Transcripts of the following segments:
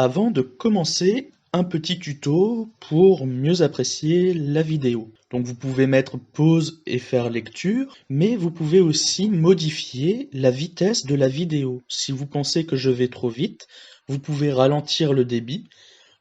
Avant de commencer, un petit tuto pour mieux apprécier la vidéo. Donc vous pouvez mettre pause et faire lecture, mais vous pouvez aussi modifier la vitesse de la vidéo. Si vous pensez que je vais trop vite, vous pouvez ralentir le débit.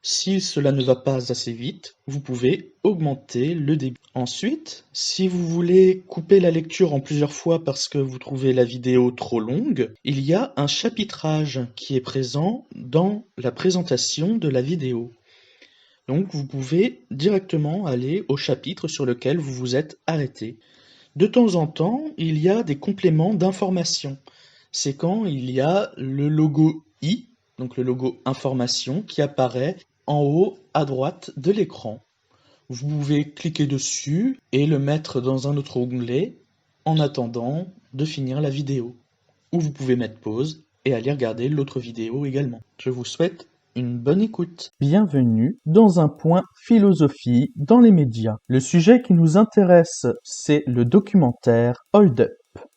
Si cela ne va pas assez vite, vous pouvez augmenter le débit. Ensuite, si vous voulez couper la lecture en plusieurs fois parce que vous trouvez la vidéo trop longue, il y a un chapitrage qui est présent dans la présentation de la vidéo. Donc vous pouvez directement aller au chapitre sur lequel vous vous êtes arrêté. De temps en temps, il y a des compléments d'information. C'est quand il y a le logo I, donc le logo information, qui apparaît en haut à droite de l'écran. Vous pouvez cliquer dessus et le mettre dans un autre onglet en attendant de finir la vidéo. Ou vous pouvez mettre pause et aller regarder l'autre vidéo également. Je vous souhaite une bonne écoute. Bienvenue dans un point philosophie dans les médias. Le sujet qui nous intéresse, c'est le documentaire Hold Up.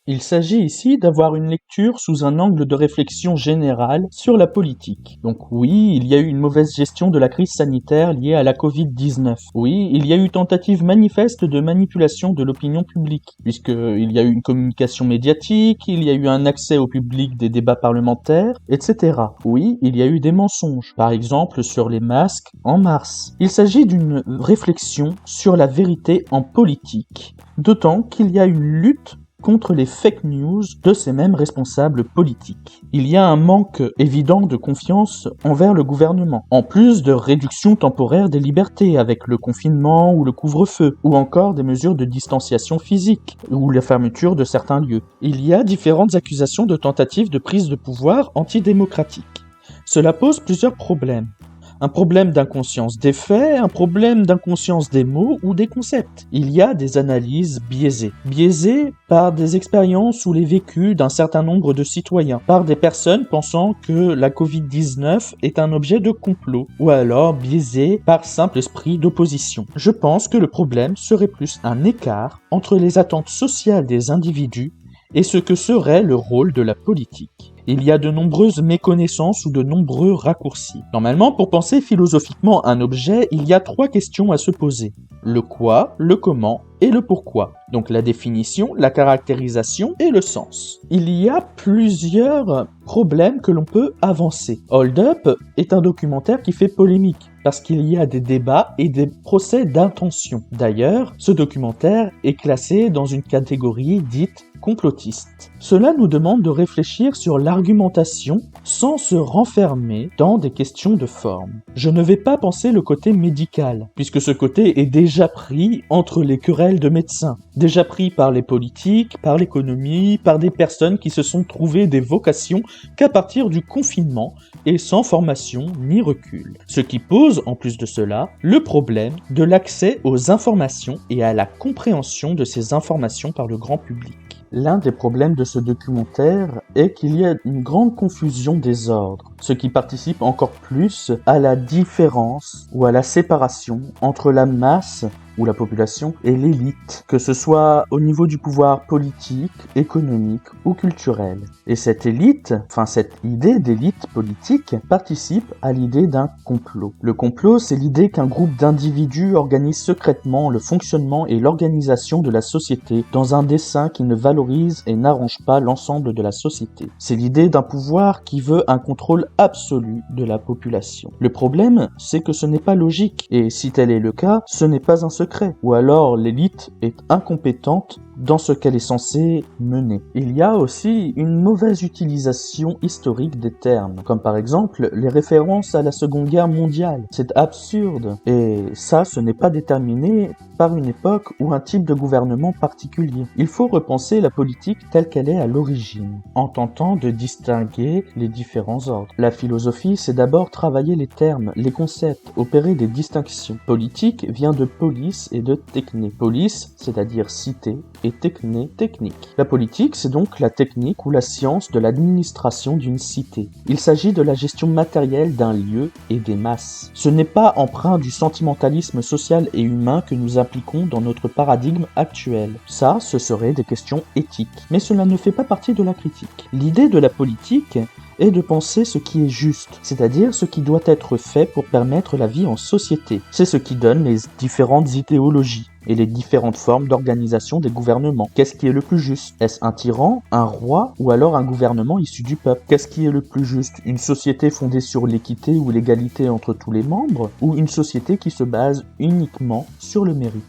Il s'agit ici d'avoir une lecture sous un angle de réflexion générale sur la politique. Donc oui, il y a eu une mauvaise gestion de la crise sanitaire liée à la Covid-19. Oui, il y a eu tentative manifeste de manipulation de l'opinion publique, puisqu'il y a eu une communication médiatique, il y a eu un accès au public des débats parlementaires, etc. Oui, il y a eu des mensonges, par exemple sur les masques en mars. Il s'agit d'une réflexion sur la vérité en politique, d'autant qu'il y a une lutte contre les fake news de ces mêmes responsables politiques. Il y a un manque évident de confiance envers le gouvernement, en plus de réduction temporaire des libertés avec le confinement ou le couvre-feu, ou encore des mesures de distanciation physique, ou la fermeture de certains lieux. Il y a différentes accusations de tentatives de prise de pouvoir antidémocratique. Cela pose plusieurs problèmes. Un problème d'inconscience des faits, un problème d'inconscience des mots ou des concepts. Il y a des analyses biaisées. Biaisées par des expériences ou les vécus d'un certain nombre de citoyens, par des personnes pensant que la Covid-19 est un objet de complot, ou alors biaisées par simple esprit d'opposition. Je pense que le problème serait plus un écart entre les attentes sociales des individus et ce que serait le rôle de la politique. Il y a de nombreuses méconnaissances ou de nombreux raccourcis. Normalement, pour penser philosophiquement un objet, il y a 3 questions à se poser. Le quoi, le comment et le pourquoi. Donc la définition, la caractérisation et le sens. Il y a plusieurs problèmes que l'on peut avancer. Hold Up est un documentaire qui fait polémique parce qu'il y a des débats et des procès d'intention. D'ailleurs, ce documentaire est classé dans une catégorie dite complotiste. Cela nous demande de réfléchir sur l'argumentation sans se renfermer dans des questions de forme. Je ne vais pas penser le côté médical, puisque ce côté est déjà pris entre les querelles de médecins, déjà pris par les politiques, par l'économie, par des personnes qui se sont trouvées des vocations qu'à partir du confinement et sans formation ni recul. Ce qui pose, en plus de cela, le problème de l'accès aux informations et à la compréhension de ces informations par le grand public. L'un des problèmes de ce documentaire est qu'il y a une grande confusion des ordres, ce qui participe encore plus à la différence ou à la séparation entre la masse ou la population et l'élite, que ce soit au niveau du pouvoir politique, économique ou culturel. Et cette élite, cette idée d'élite politique, participe à l'idée d'un complot. Le complot, c'est l'idée qu'un groupe d'individus organise secrètement le fonctionnement et l'organisation de la société dans un dessein qui ne valorise et n'arrange pas l'ensemble de la société. C'est l'idée d'un pouvoir qui veut un contrôle absolu de la population. Le problème, c'est que ce n'est pas logique, et si tel est le cas, ce n'est pas un secret. Ou alors l'élite est incompétente dans ce qu'elle est censée mener. Il y a aussi une mauvaise utilisation historique des termes, comme par exemple les références à la Seconde Guerre mondiale. C'est absurde, et ça, ce n'est pas déterminé par une époque ou un type de gouvernement particulier. Il faut repenser la politique telle qu'elle est à l'origine, en tentant de distinguer les différents ordres. La philosophie, c'est d'abord travailler les termes, les concepts, opérer des distinctions. Politique vient de polis et de techné. Polis, c'est-à-dire cité, et techné, technique. La politique, c'est donc la technique ou la science de l'administration d'une cité. Il s'agit de la gestion matérielle d'un lieu et des masses. Ce n'est pas empreint du sentimentalisme social et humain que nous appliquons dans notre paradigme actuel. Ça, ce serait des questions éthiques. Mais cela ne fait pas partie de la critique. L'idée de la politique est de penser ce qui est juste, c'est-à-dire ce qui doit être fait pour permettre la vie en société. C'est ce qui donne les différentes idéologies et les différentes formes d'organisation des gouvernements. Qu'est-ce qui est le plus juste? Est-ce un tyran, un roi ou alors un gouvernement issu du peuple? Qu'est-ce qui est le plus juste? Une société fondée sur l'équité ou l'égalité entre tous les membres ou une société qui se base uniquement sur le mérite?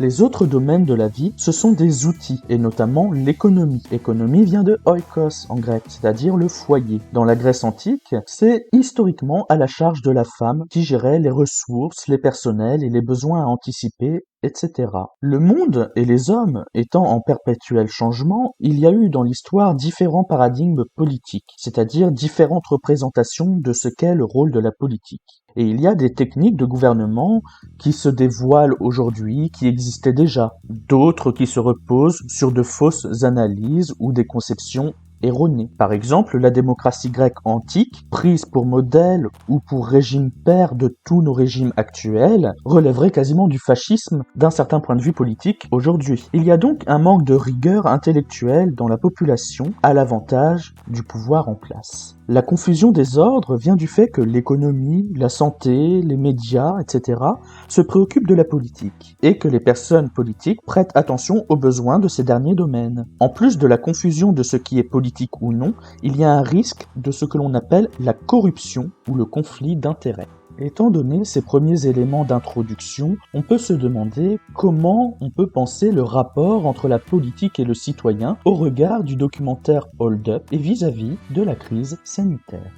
Les autres domaines de la vie, ce sont des outils, et notamment l'économie. Économie vient de oikos en grec, c'est-à-dire le foyer. Dans la Grèce antique, c'est historiquement à la charge de la femme qui gérait les ressources, les personnels et les besoins à anticiper, etc. Le monde et les hommes étant en perpétuel changement, il y a eu dans l'histoire différents paradigmes politiques, c'est-à-dire différentes représentations de ce qu'est le rôle de la politique. Et il y a des techniques de gouvernement qui se dévoilent aujourd'hui, qui existaient déjà, d'autres qui se reposent sur de fausses analyses ou des conceptions erronées. Par exemple, la démocratie grecque antique, prise pour modèle ou pour régime père de tous nos régimes actuels, relèverait quasiment du fascisme d'un certain point de vue politique aujourd'hui. Il y a donc un manque de rigueur intellectuelle dans la population à l'avantage du pouvoir en place. La confusion des ordres vient du fait que l'économie, la santé, les médias, etc. se préoccupent de la politique et que les personnes politiques prêtent attention aux besoins de ces derniers domaines. En plus de la confusion de ce qui est politique ou non, il y a un risque de ce que l'on appelle la corruption ou le conflit d'intérêts. Étant donné ces premiers éléments d'introduction, on peut se demander comment on peut penser le rapport entre la politique et le citoyen au regard du documentaire Hold Up et vis-à-vis de la crise sanitaire.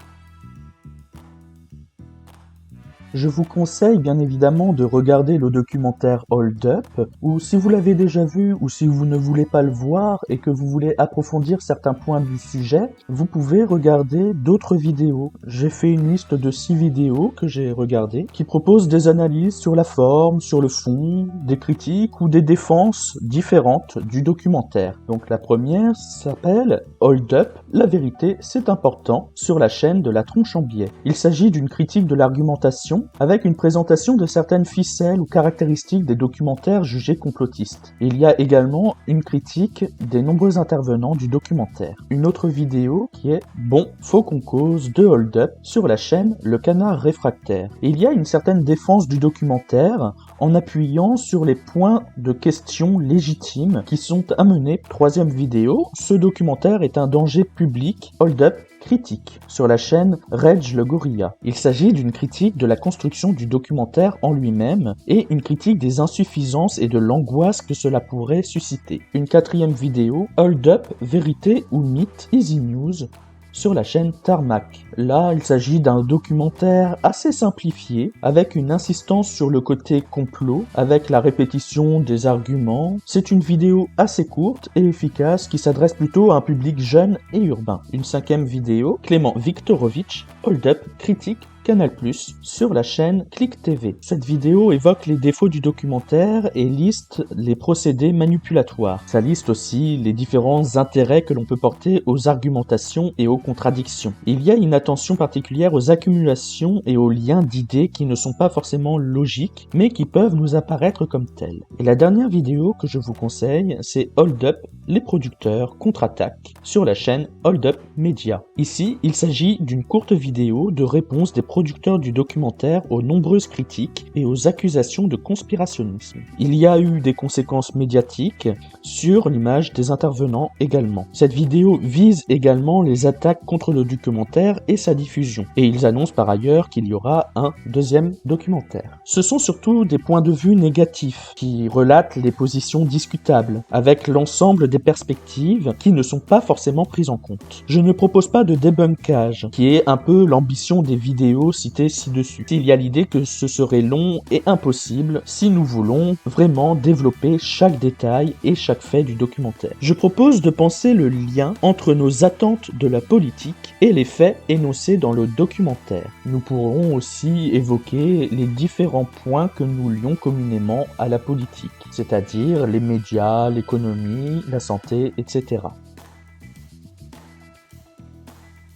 Je vous conseille bien évidemment de regarder le documentaire Hold Up, ou si vous l'avez déjà vu ou si vous ne voulez pas le voir et que vous voulez approfondir certains points du sujet, vous pouvez regarder d'autres vidéos. J'ai fait une liste de 6 vidéos que j'ai regardées qui proposent des analyses sur la forme, sur le fond, des critiques ou des défenses différentes du documentaire. Donc la première s'appelle Hold Up, la vérité c'est important, sur la chaîne de La Tronche en Biais. Il s'agit d'une critique de l'argumentation avec une présentation de certaines ficelles ou caractéristiques des documentaires jugés complotistes. Il y a également une critique des nombreux intervenants du documentaire. Une autre vidéo qui est « Bon, faut qu'on cause » de Hold Up sur la chaîne Le Canard Réfractaire. Et il y a une certaine défense du documentaire en appuyant sur les points de questions légitimes qui sont amenés. Troisième vidéo, ce documentaire est un danger public. Hold Up critique sur la chaîne Reg le Gorilla. Il s'agit d'une critique de la construction du documentaire en lui-même et une critique des insuffisances et de l'angoisse que cela pourrait susciter. Une quatrième vidéo, Hold Up, vérité ou mythe, Easy News, sur la chaîne Tarmac. Là, il s'agit d'un documentaire assez simplifié, avec une insistance sur le côté complot, avec la répétition des arguments. C'est une vidéo assez courte et efficace qui s'adresse plutôt à un public jeune et urbain. Une cinquième vidéo, Clément Viktorovitch, Hold Up, critique Canal+, sur la chaîne Click TV. Cette vidéo évoque les défauts du documentaire et liste les procédés manipulatoires. Ça liste aussi les différents intérêts que l'on peut porter aux argumentations et aux contradictions. Il y a une attention particulière aux accumulations et aux liens d'idées qui ne sont pas forcément logiques, mais qui peuvent nous apparaître comme tels. Et la dernière vidéo que je vous conseille, c'est Hold Up, les producteurs contre-attaquent, sur la chaîne Hold Up Media. Ici, il s'agit d'une courte vidéo de réponse des producteurs du documentaire aux nombreuses critiques et aux accusations de conspirationnisme. Il y a eu des conséquences médiatiques sur l'image des intervenants également. Cette vidéo vise également les attaques contre le documentaire et sa diffusion. Et ils annoncent par ailleurs qu'il y aura un deuxième documentaire. Ce sont surtout des points de vue négatifs qui relatent les positions discutables, avec l'ensemble des perspectives qui ne sont pas forcément prises en compte. Je ne propose pas de débunkage, qui est un peu l'ambition des vidéos citées ci-dessus. Il y a l'idée que ce serait long et impossible si nous voulons vraiment développer chaque détail et chaque fait du documentaire. Je propose de penser le lien entre nos attentes de la politique et les faits énoncés dans le documentaire. Nous pourrons aussi évoquer les différents points que nous lions communément à la politique, c'est-à-dire les médias, l'économie, la santé, etc.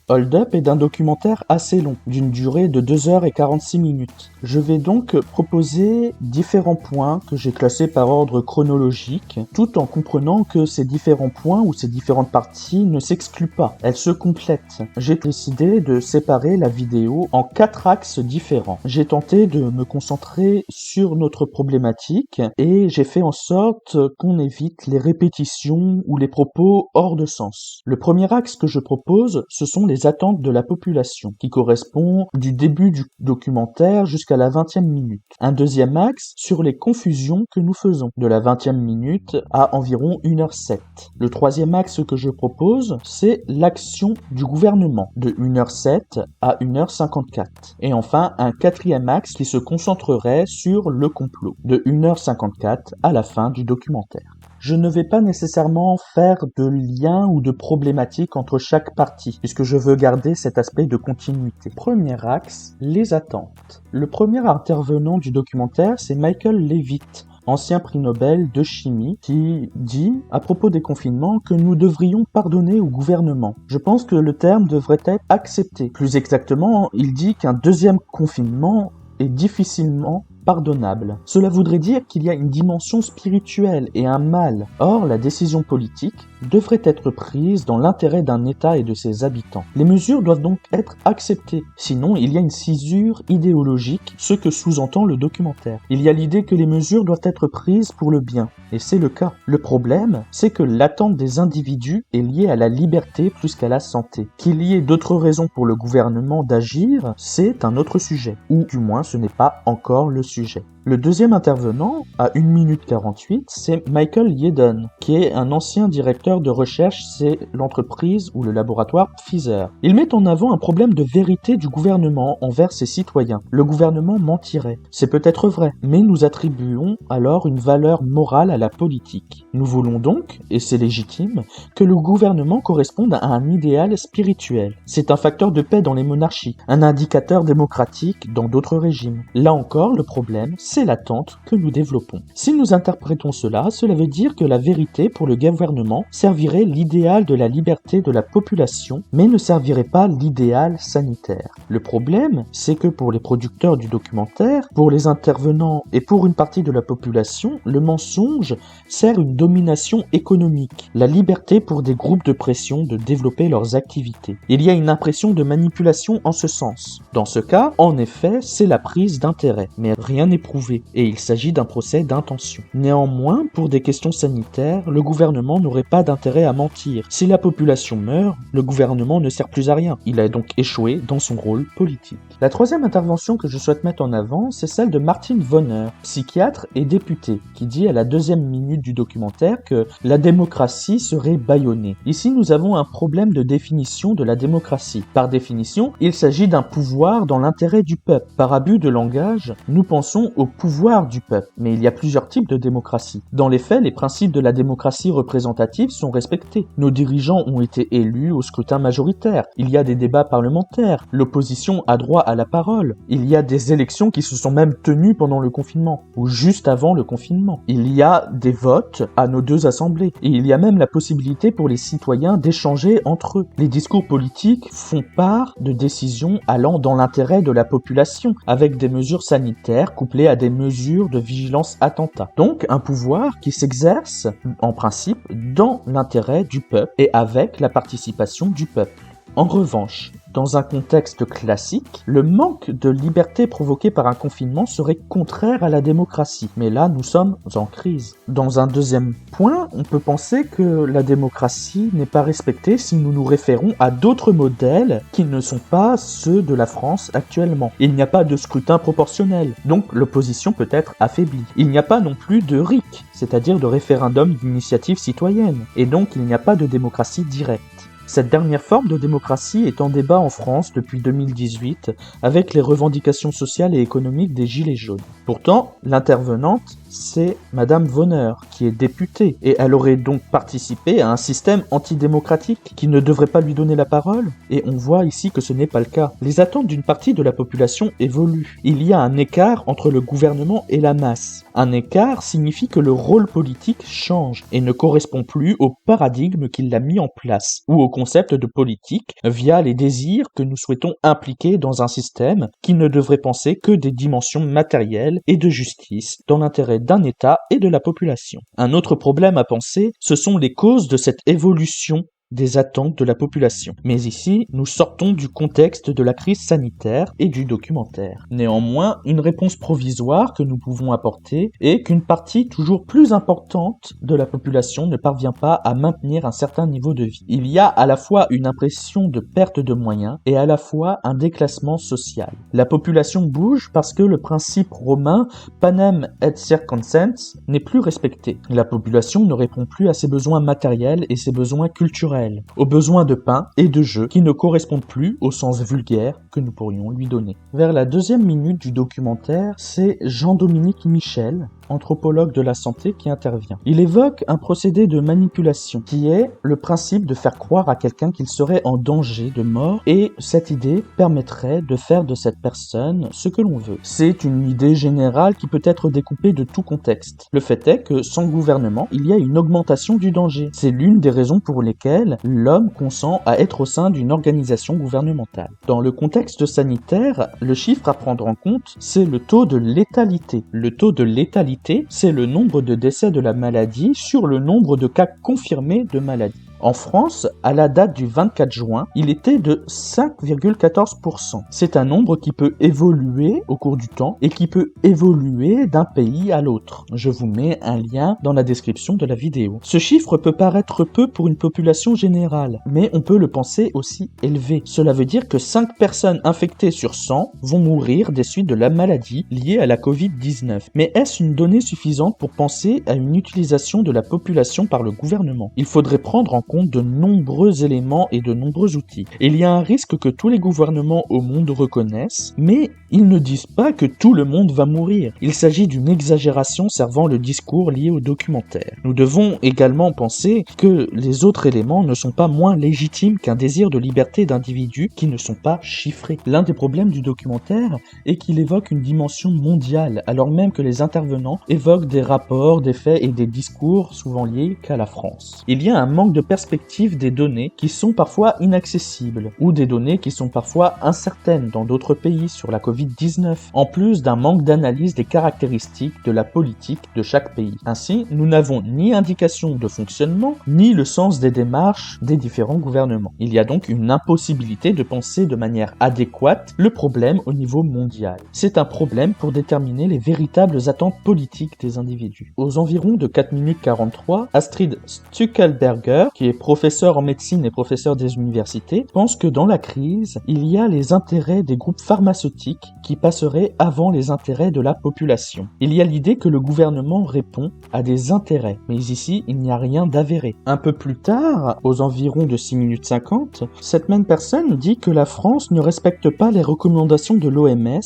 Hold Up est d'un documentaire assez long, d'une durée de 2h46 minutes. Je vais donc proposer différents points que j'ai classés par ordre chronologique, tout en comprenant que ces différents points ou ces différentes parties ne s'excluent pas, elles se complètent. J'ai décidé de séparer la vidéo en 4 axes différents. J'ai tenté de me concentrer sur notre problématique et j'ai fait en sorte qu'on évite les répétitions ou les propos hors de sens. Le premier axe que je propose, ce sont les attentes de la population, qui correspond du début du documentaire jusqu'à la 20e minute. Un deuxième axe sur les confusions que nous faisons, de la 20e minute à environ 1h07. Le troisième axe que je propose, c'est l'action du gouvernement, de 1h07 à 1h54. Et enfin, un quatrième axe qui se concentrerait sur le complot, de 1h54 à la fin du documentaire. Je ne vais pas nécessairement faire de lien ou de problématique entre chaque partie, puisque je veux garder cet aspect de continuité. Premier axe, les attentes. Le premier intervenant du documentaire, c'est Michael Levitt, ancien prix Nobel de chimie, qui dit, à propos des confinements, que nous devrions pardonner au gouvernement. Je pense que le terme devrait être accepté. Plus exactement, il dit qu'un deuxième confinement est difficilement pardonnable. Cela voudrait dire qu'il y a une dimension spirituelle et un mal. Or, la décision politique devrait être prise dans l'intérêt d'un État et de ses habitants. Les mesures doivent donc être acceptées, sinon il y a une scissure idéologique, ce que sous-entend le documentaire. Il y a l'idée que les mesures doivent être prises pour le bien, et c'est le cas. Le problème, c'est que l'attente des individus est liée à la liberté plus qu'à la santé. Qu'il y ait d'autres raisons pour le gouvernement d'agir, c'est un autre sujet, ou du moins ce n'est pas encore le sujet. Le deuxième intervenant, à 1 minute 48, c'est Michael Yeadon, qui est un ancien directeur de recherche chez l'entreprise ou le laboratoire Pfizer. Il met en avant un problème de vérité du gouvernement envers ses citoyens. Le gouvernement mentirait. C'est peut-être vrai, mais nous attribuons alors une valeur morale à la politique. Nous voulons donc, et c'est légitime, que le gouvernement corresponde à un idéal spirituel. C'est un facteur de paix dans les monarchies, un indicateur démocratique dans d'autres régimes. Là encore, le problème, c'est l'attente que nous développons. Si nous interprétons cela veut dire que la vérité pour le gouvernement servirait l'idéal de la liberté de la population, mais ne servirait pas l'idéal sanitaire. Le problème, c'est que pour les producteurs du documentaire, pour les intervenants et pour une partie de la population, le mensonge sert une domination économique, la liberté pour des groupes de pression de développer leurs activités. Il y a une impression de manipulation en ce sens. Dans ce cas, en effet, c'est la prise d'intérêt, mais rien n'est prouvé, et il s'agit d'un procès d'intention. Néanmoins, pour des questions sanitaires, le gouvernement n'aurait pas d'intérêt à mentir. Si la population meurt, le gouvernement ne sert plus à rien. Il a donc échoué dans son rôle politique. La troisième intervention que je souhaite mettre en avant, c'est celle de Martin Wohner, psychiatre et député, qui dit à la 2e minute du documentaire que la démocratie serait bâillonnée. Ici, nous avons un problème de définition de la démocratie. Par définition, il s'agit d'un pouvoir dans l'intérêt du peuple. Par abus de langage, nous pensons au pouvoir du peuple, mais il y a plusieurs types de démocratie. Dans les faits, les principes de la démocratie représentative sont respectés. Nos dirigeants ont été élus au scrutin majoritaire. Il y a des débats parlementaires. L'opposition a droit à la parole. Il y a des élections qui se sont même tenues pendant le confinement, ou juste avant le confinement. Il y a des votes à nos 2 assemblées. Et il y a même la possibilité pour les citoyens d'échanger entre eux. Les discours politiques font part de décisions allant dans l'intérêt de la population, avec des mesures sanitaires couplées à des mesures de vigilance attentat. Donc un pouvoir qui s'exerce, en principe, dans l'intérêt du peuple et avec la participation du peuple. En revanche, dans un contexte classique, le manque de liberté provoqué par un confinement serait contraire à la démocratie. Mais là, nous sommes en crise. Dans un deuxième point, on peut penser que la démocratie n'est pas respectée si nous nous référons à d'autres modèles qui ne sont pas ceux de la France actuellement. Il n'y a pas de scrutin proportionnel, donc l'opposition peut être affaiblie. Il n'y a pas non plus de RIC, c'est-à-dire de référendum d'initiative citoyenne, et donc il n'y a pas de démocratie directe. Cette dernière forme de démocratie est en débat en France depuis 2018 avec les revendications sociales et économiques des Gilets jaunes. Pourtant, l'intervenante, c'est Madame Wohner, qui est députée, et elle aurait donc participé à un système antidémocratique qui ne devrait pas lui donner la parole, et on voit ici que ce n'est pas le cas. Les attentes d'une partie de la population évoluent. Il y a un écart entre le gouvernement et la masse. Un écart signifie que le rôle politique change et ne correspond plus au paradigme qui l'a mis en place, ou au concept de politique via les désirs que nous souhaitons impliquer dans un système qui ne devrait penser que des dimensions matérielles et de justice dans l'intérêt d'un État et de la population. Un autre problème à penser, ce sont les causes de cette évolution des attentes de la population. Mais ici, nous sortons du contexte de la crise sanitaire et du documentaire. Néanmoins, une réponse provisoire que nous pouvons apporter est qu'une partie toujours plus importante de la population ne parvient pas à maintenir un certain niveau de vie. Il y a à la fois une impression de perte de moyens et à la fois un déclassement social. La population bouge parce que le principe romain panem et circenses n'est plus respecté. La population ne répond plus à ses besoins matériels et ses besoins culturels, aux besoins de pain et de jeu qui ne correspondent plus au sens vulgaire que nous pourrions lui donner. Vers la 2e minute du documentaire, c'est Jean-Dominique Michel, anthropologue de la santé, qui intervient. Il évoque un procédé de manipulation qui est le principe de faire croire à quelqu'un qu'il serait en danger de mort, et cette idée permettrait de faire de cette personne ce que l'on veut. C'est une idée générale qui peut être découpée de tout contexte. Le fait est que sans gouvernement, il y a une augmentation du danger. C'est l'une des raisons pour lesquelles l'homme consent à être au sein d'une organisation gouvernementale. Dans le contexte sanitaire, le chiffre à prendre en compte, c'est le taux de létalité. Le taux de létalité, c'est le nombre de décès de la maladie sur le nombre de cas confirmés de maladie. En France, à la date du 24 juin, il était de 5,14%. C'est un nombre qui peut évoluer au cours du temps et qui peut évoluer d'un pays à l'autre. Je vous mets un lien dans la description de la vidéo. Ce chiffre peut paraître peu pour une population générale, mais on peut le penser aussi élevé. Cela veut dire que 5 personnes infectées sur 100 vont mourir des suites de la maladie liée à la Covid-19. Mais est-ce une donnée suffisante pour penser à une utilisation de la population par le gouvernement? Il faudrait prendre en compte de nombreux éléments et de nombreux outils. Il y a un risque que tous les gouvernements au monde reconnaissent, mais ils ne disent pas que tout le monde va mourir. Il s'agit d'une exagération servant le discours lié au documentaire. Nous devons également penser que les autres éléments ne sont pas moins légitimes qu'un désir de liberté d'individus qui ne sont pas chiffrés. L'un des problèmes du documentaire est qu'il évoque une dimension mondiale, alors même que les intervenants évoquent des rapports, des faits et des discours souvent liés qu'à la France. Il y a un manque de perspective des données qui sont parfois inaccessibles, ou des données qui sont parfois incertaines dans d'autres pays sur la Covid-19, en plus d'un manque d'analyse des caractéristiques de la politique de chaque pays. Ainsi, nous n'avons ni indication de fonctionnement, ni le sens des démarches des différents gouvernements. Il y a donc une impossibilité de penser de manière adéquate le problème au niveau mondial. C'est un problème pour déterminer les véritables attentes politiques des individus. Aux environs de 4 minutes 43, Astrid Stuckelberger, qui est professeur en médecine et professeur des universités, pense que dans la crise, il y a les intérêts des groupes pharmaceutiques qui passeraient avant les intérêts de la population. Il y a l'idée que le gouvernement répond à des intérêts, mais ici, il n'y a rien d'avéré. Un peu plus tard, aux environs de 6 minutes 50, cette même personne dit que la France ne respecte pas les recommandations de l'OMS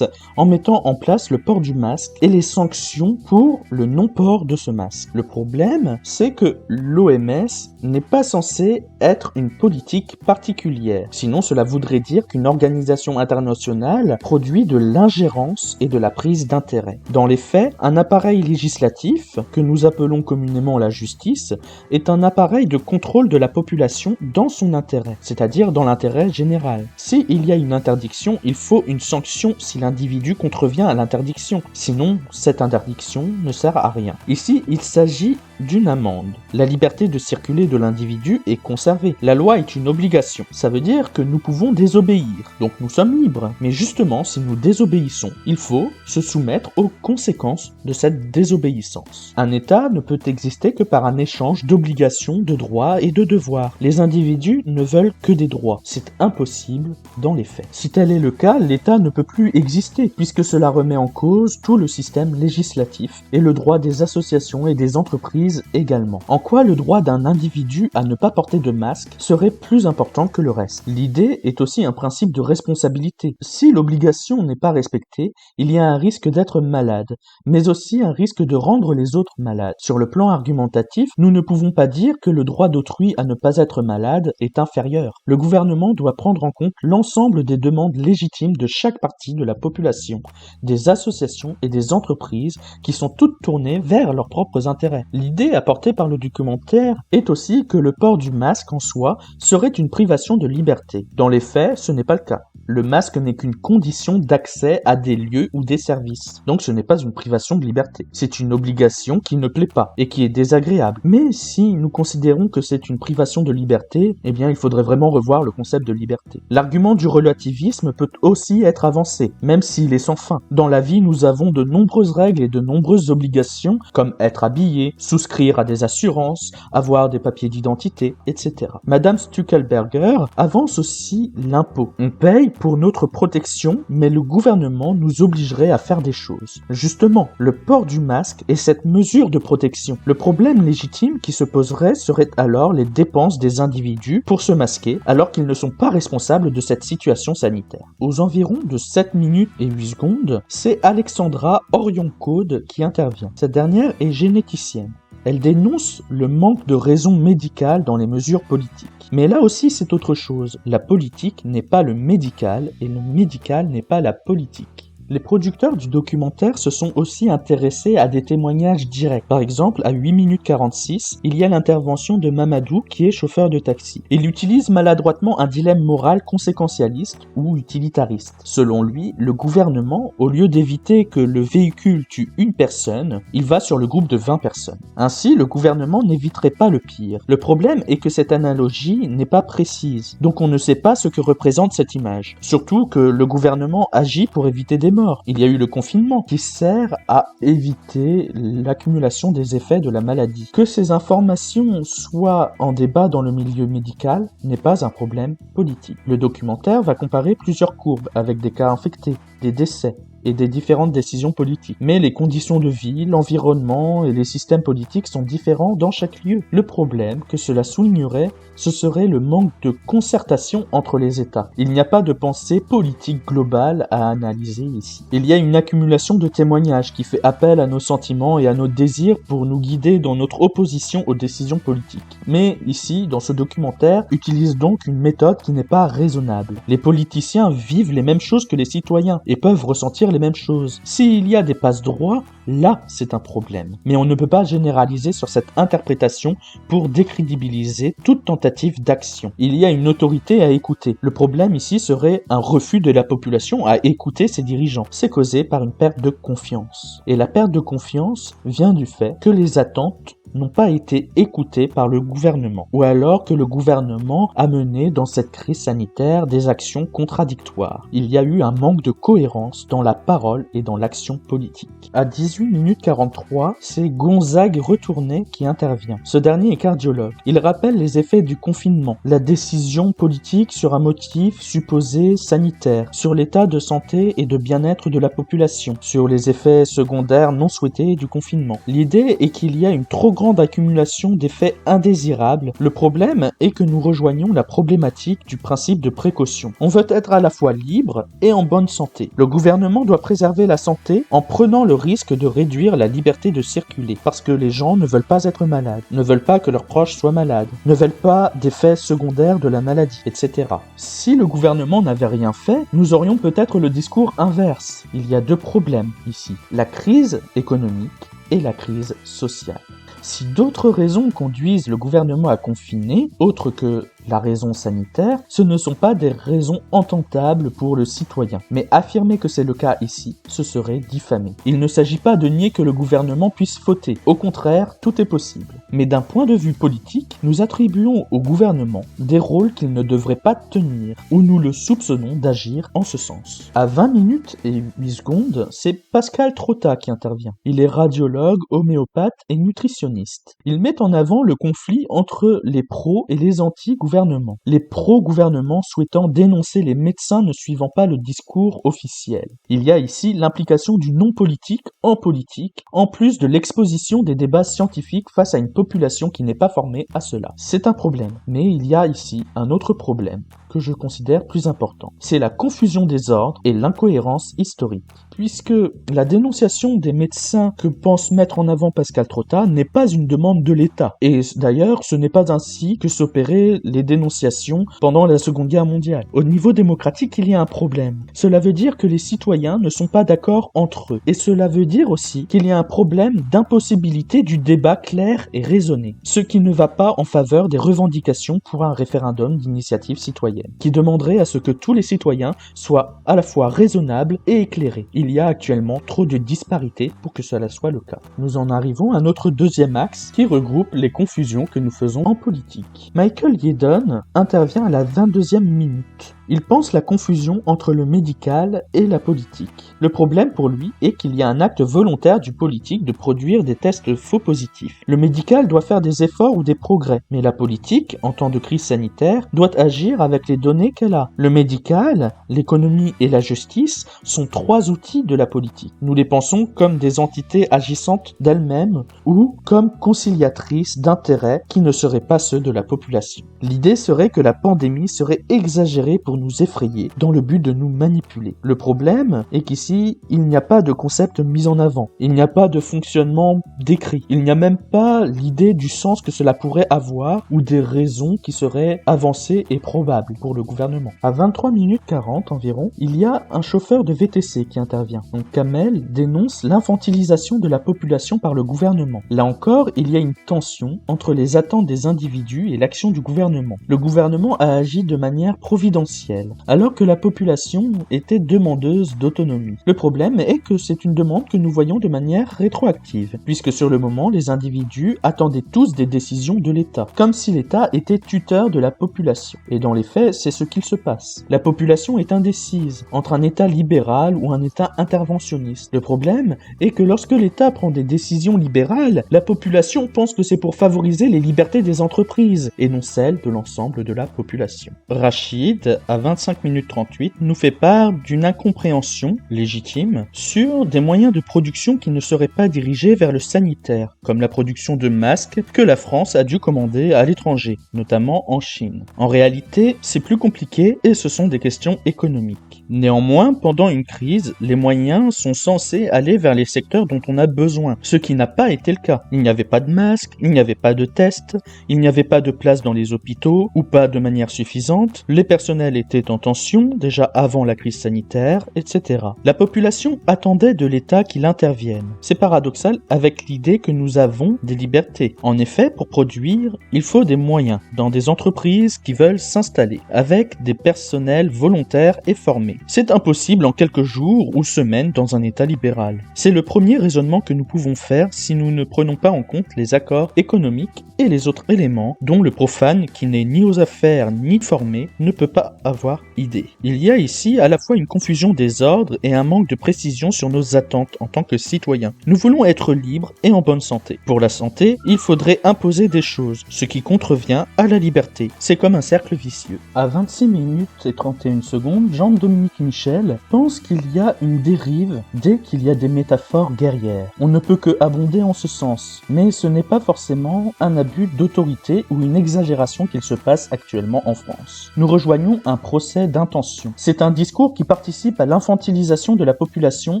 en mettant en place le port du masque et les sanctions pour le non-port de ce masque. Le problème, c'est que l'OMS n'est pas censé être une politique particulière. Sinon, cela voudrait dire qu'une organisation internationale produit de l'ingérence et de la prise d'intérêt. Dans les faits, un appareil législatif, que nous appelons communément la justice, est un appareil de contrôle de la population dans son intérêt, c'est-à-dire dans l'intérêt général. S'il y a une interdiction, il faut une sanction si l'individu contrevient à l'interdiction. Sinon, cette interdiction ne sert à rien. Ici, il s'agit d'une amende. La liberté de circuler de l'individu est conservée. La loi est une obligation. Ça veut dire que nous pouvons désobéir. Donc nous sommes libres. Mais justement, si nous désobéissons, il faut se soumettre aux conséquences de cette désobéissance. Un État ne peut exister que par un échange d'obligations, de droits et de devoirs. Les individus ne veulent que des droits. C'est impossible dans les faits. Si tel est le cas, l'État ne peut plus exister, puisque cela remet en cause tout le système législatif et le droit des associations et des entreprises également. En quoi le droit d'un individu à ne pas porter de masque serait plus important que le reste? L'idée est aussi un principe de responsabilité. Si l'obligation n'est pas respectée, il y a un risque d'être malade, mais aussi un risque de rendre les autres malades. Sur le plan argumentatif, nous ne pouvons pas dire que le droit d'autrui à ne pas être malade est inférieur. Le gouvernement doit prendre en compte l'ensemble des demandes légitimes de chaque partie de la population, des associations et des entreprises qui sont toutes tournées vers leurs propres intérêts. L'idée apportée par le documentaire est aussi que le port du masque masque en soi serait une privation de liberté. Dans les faits, ce n'est pas le cas. Le masque n'est qu'une condition d'accès à des lieux ou des services. Donc ce n'est pas une privation de liberté. C'est une obligation qui ne plaît pas et qui est désagréable. Mais si nous considérons que c'est une privation de liberté, eh bien il faudrait vraiment revoir le concept de liberté. L'argument du relativisme peut aussi être avancé, même s'il est sans fin. Dans la vie, nous avons de nombreuses règles et de nombreuses obligations, comme être habillé, souscrire à des assurances, avoir des papiers d'identité, etc. Madame Stuckelberger avance aussi l'impôt. On paye pour notre protection, mais le gouvernement nous obligerait à faire des choses. Justement, le port du masque est cette mesure de protection. Le problème légitime qui se poserait serait alors les dépenses des individus pour se masquer, alors qu'ils ne sont pas responsables de cette situation sanitaire. Aux environs de 7 minutes et 8 secondes, c'est Alexandra Orion-Caude qui intervient. Cette dernière est généticienne. Elle dénonce le manque de raison médicale dans les mesures politiques. Mais là aussi, c'est autre chose. La politique n'est pas le médical et le médical n'est pas la politique. Les producteurs du documentaire se sont aussi intéressés à des témoignages directs. Par exemple, à 8 minutes 46, il y a l'intervention de Mamadou qui est chauffeur de taxi. Il utilise maladroitement un dilemme moral conséquentialiste ou utilitariste. Selon lui, le gouvernement, au lieu d'éviter que le véhicule tue une personne, il va sur le groupe de 20 personnes. Ainsi, le gouvernement n'éviterait pas le pire. Le problème est que cette analogie n'est pas précise, donc on ne sait pas ce que représente cette image. Surtout que le gouvernement agit pour éviter des morts. Il y a eu le confinement qui sert à éviter l'accumulation des effets de la maladie. Que ces informations soient en débat dans le milieu médical n'est pas un problème politique. Le documentaire va comparer plusieurs courbes avec des cas infectés, des décès et des différentes décisions politiques. Mais les conditions de vie, l'environnement et les systèmes politiques sont différents dans chaque lieu. Le problème que cela soulignerait, ce serait le manque de concertation entre les États. Il n'y a pas de pensée politique globale à analyser ici. Il y a une accumulation de témoignages qui fait appel à nos sentiments et à nos désirs pour nous guider dans notre opposition aux décisions politiques. Mais ici, dans ce documentaire, utilise donc une méthode qui n'est pas raisonnable. Les politiciens vivent les mêmes choses que les citoyens et peuvent ressentir les mêmes choses. S'il y a des passe-droits, là, c'est un problème. Mais on ne peut pas généraliser sur cette interprétation pour décrédibiliser toute tentative d'action. Il y a une autorité à écouter. Le problème ici serait un refus de la population à écouter ses dirigeants. C'est causé par une perte de confiance. Et la perte de confiance vient du fait que les attentes n'ont pas été écoutées par le gouvernement, ou alors que le gouvernement a mené dans cette crise sanitaire des actions contradictoires. Il y a eu un manque de cohérence dans la parole et dans l'action politique. À 18 minutes 43, c'est Gonzague Retourné qui intervient. Ce dernier est cardiologue. Il rappelle les effets du confinement, la décision politique sur un motif supposé sanitaire, sur l'état de santé et de bien-être de la population, sur les effets secondaires non souhaités du confinement. L'idée est qu'il y a une trop grande accumulation d'effets indésirables. Le problème est que nous rejoignons la problématique du principe de précaution. On veut être à la fois libre et en bonne santé. Le gouvernement doit préserver la santé en prenant le risque de réduire la liberté de circuler, parce que les gens ne veulent pas être malades, ne veulent pas que leurs proches soient malades, ne veulent pas d'effets secondaires de la maladie, etc. Si le gouvernement n'avait rien fait, nous aurions peut-être le discours inverse. Il y a deux problèmes ici, la crise économique et la crise sociale. Si d'autres raisons conduisent le gouvernement à confiner, autres que la raison sanitaire, ce ne sont pas des raisons ententables pour le citoyen. Mais affirmer que c'est le cas ici, ce serait diffamer. Il ne s'agit pas de nier que le gouvernement puisse fauter. Au contraire, tout est possible. Mais d'un point de vue politique, nous attribuons au gouvernement des rôles qu'il ne devrait pas tenir, ou nous le soupçonnons d'agir en ce sens. À 20 minutes et 8 secondes, c'est Pascal Trotta qui intervient. Il est radiologue, homéopathe et nutritionniste. Il met en avant le conflit entre les pros et les anti-gouvernements. Les pro-gouvernements souhaitant dénoncer les médecins ne suivant pas le discours officiel. Il y a ici l'implication du non-politique en politique, en plus de l'exposition des débats scientifiques face à une population qui n'est pas formée à cela. C'est un problème, mais il y a ici un autre problème que je considère plus important. C'est la confusion des ordres et l'incohérence historique. Puisque la dénonciation des médecins que pense mettre en avant Pascal Trotta n'est pas une demande de l'État. Et d'ailleurs, ce n'est pas ainsi que s'opéraient les dénonciations pendant la Seconde Guerre mondiale. Au niveau démocratique, il y a un problème. Cela veut dire que les citoyens ne sont pas d'accord entre eux. Et cela veut dire aussi qu'il y a un problème d'impossibilité du débat clair et raisonné, ce qui ne va pas en faveur des revendications pour un référendum d'initiative citoyenne, qui demanderait à ce que tous les citoyens soient à la fois raisonnables et éclairés. Il y a actuellement trop de disparités pour que cela soit le cas. Nous en arrivons à notre deuxième axe qui regroupe les confusions que nous faisons en politique. Michael Yeadon intervient à la 22e minute. Il pense la confusion entre le médical et la politique. Le problème pour lui est qu'il y a un acte volontaire du politique de produire des tests faux positifs. Le médical doit faire des efforts ou des progrès, mais la politique, en temps de crise sanitaire, doit agir avec les données qu'elle a. Le médical, l'économie et la justice sont trois outils de la politique. Nous les pensons comme des entités agissantes d'elles-mêmes ou comme conciliatrices d'intérêts qui ne seraient pas ceux de la population. L'idée serait que la pandémie serait exagérée pour nous effrayer dans le but de nous manipuler. Le problème est qu'ici, il n'y a pas de concept mis en avant. Il n'y a pas de fonctionnement décrit. Il n'y a même pas l'idée du sens que cela pourrait avoir ou des raisons qui seraient avancées et probables pour le gouvernement. À 23 minutes 40 environ, il y a un chauffeur de VTC qui intervient. Donc Kamel dénonce l'infantilisation de la population par le gouvernement. Là encore, il y a une tension entre les attentes des individus et l'action du gouvernement. Le gouvernement a agi de manière providentielle, alors que la population était demandeuse d'autonomie. Le problème est que c'est une demande que nous voyons de manière rétroactive, puisque sur le moment, les individus attendaient tous des décisions de l'État, comme si l'État était tuteur de la population. Et dans les faits, c'est ce qu'il se passe. La population est indécise entre un État libéral ou un État interventionniste. Le problème est que lorsque l'État prend des décisions libérales, la population pense que c'est pour favoriser les libertés des entreprises, et non celles de l'ensemble de la population. Rachid, à 25 minutes 38, nous fait part d'une incompréhension légitime sur des moyens de production qui ne seraient pas dirigés vers le sanitaire, comme la production de masques que la France a dû commander à l'étranger, notamment en Chine. En réalité, c'est plus compliqué et ce sont des questions économiques. Néanmoins, pendant une crise, les moyens sont censés aller vers les secteurs dont on a besoin, ce qui n'a pas été le cas. Il n'y avait pas de masques, il n'y avait pas de tests, il n'y avait pas de place dans les hôpitaux, ou pas de manière suffisante, les personnels étaient en tension, déjà avant la crise sanitaire, etc. La population attendait de l'État qu'il intervienne. C'est paradoxal avec l'idée que nous avons des libertés. En effet, pour produire, il faut des moyens, dans des entreprises qui veulent s'installer, avec des personnels volontaires et formés. C'est impossible en quelques jours ou semaines dans un État libéral. C'est le premier raisonnement que nous pouvons faire si nous ne prenons pas en compte les accords économiques et les autres éléments dont le profane qui n'est ni aux affaires ni formé ne peut pas avoir idée. Il y a ici à la fois une confusion des ordres et un manque de précision sur nos attentes en tant que citoyens. Nous voulons être libres et en bonne santé. Pour la santé, il faudrait imposer des choses, ce qui contrevient à la liberté. C'est comme un cercle vicieux. À 26 minutes et 31 secondes, Jean-Dominique Michel pense qu'il y a une dérive dès qu'il y a des métaphores guerrières. On ne peut que abonder en ce sens, mais ce n'est pas forcément un abus d'autorité ou une exagération qu'il se passe actuellement en France. Nous rejoignons un procès d'intention. C'est un discours qui participe à l'infantilisation de la population,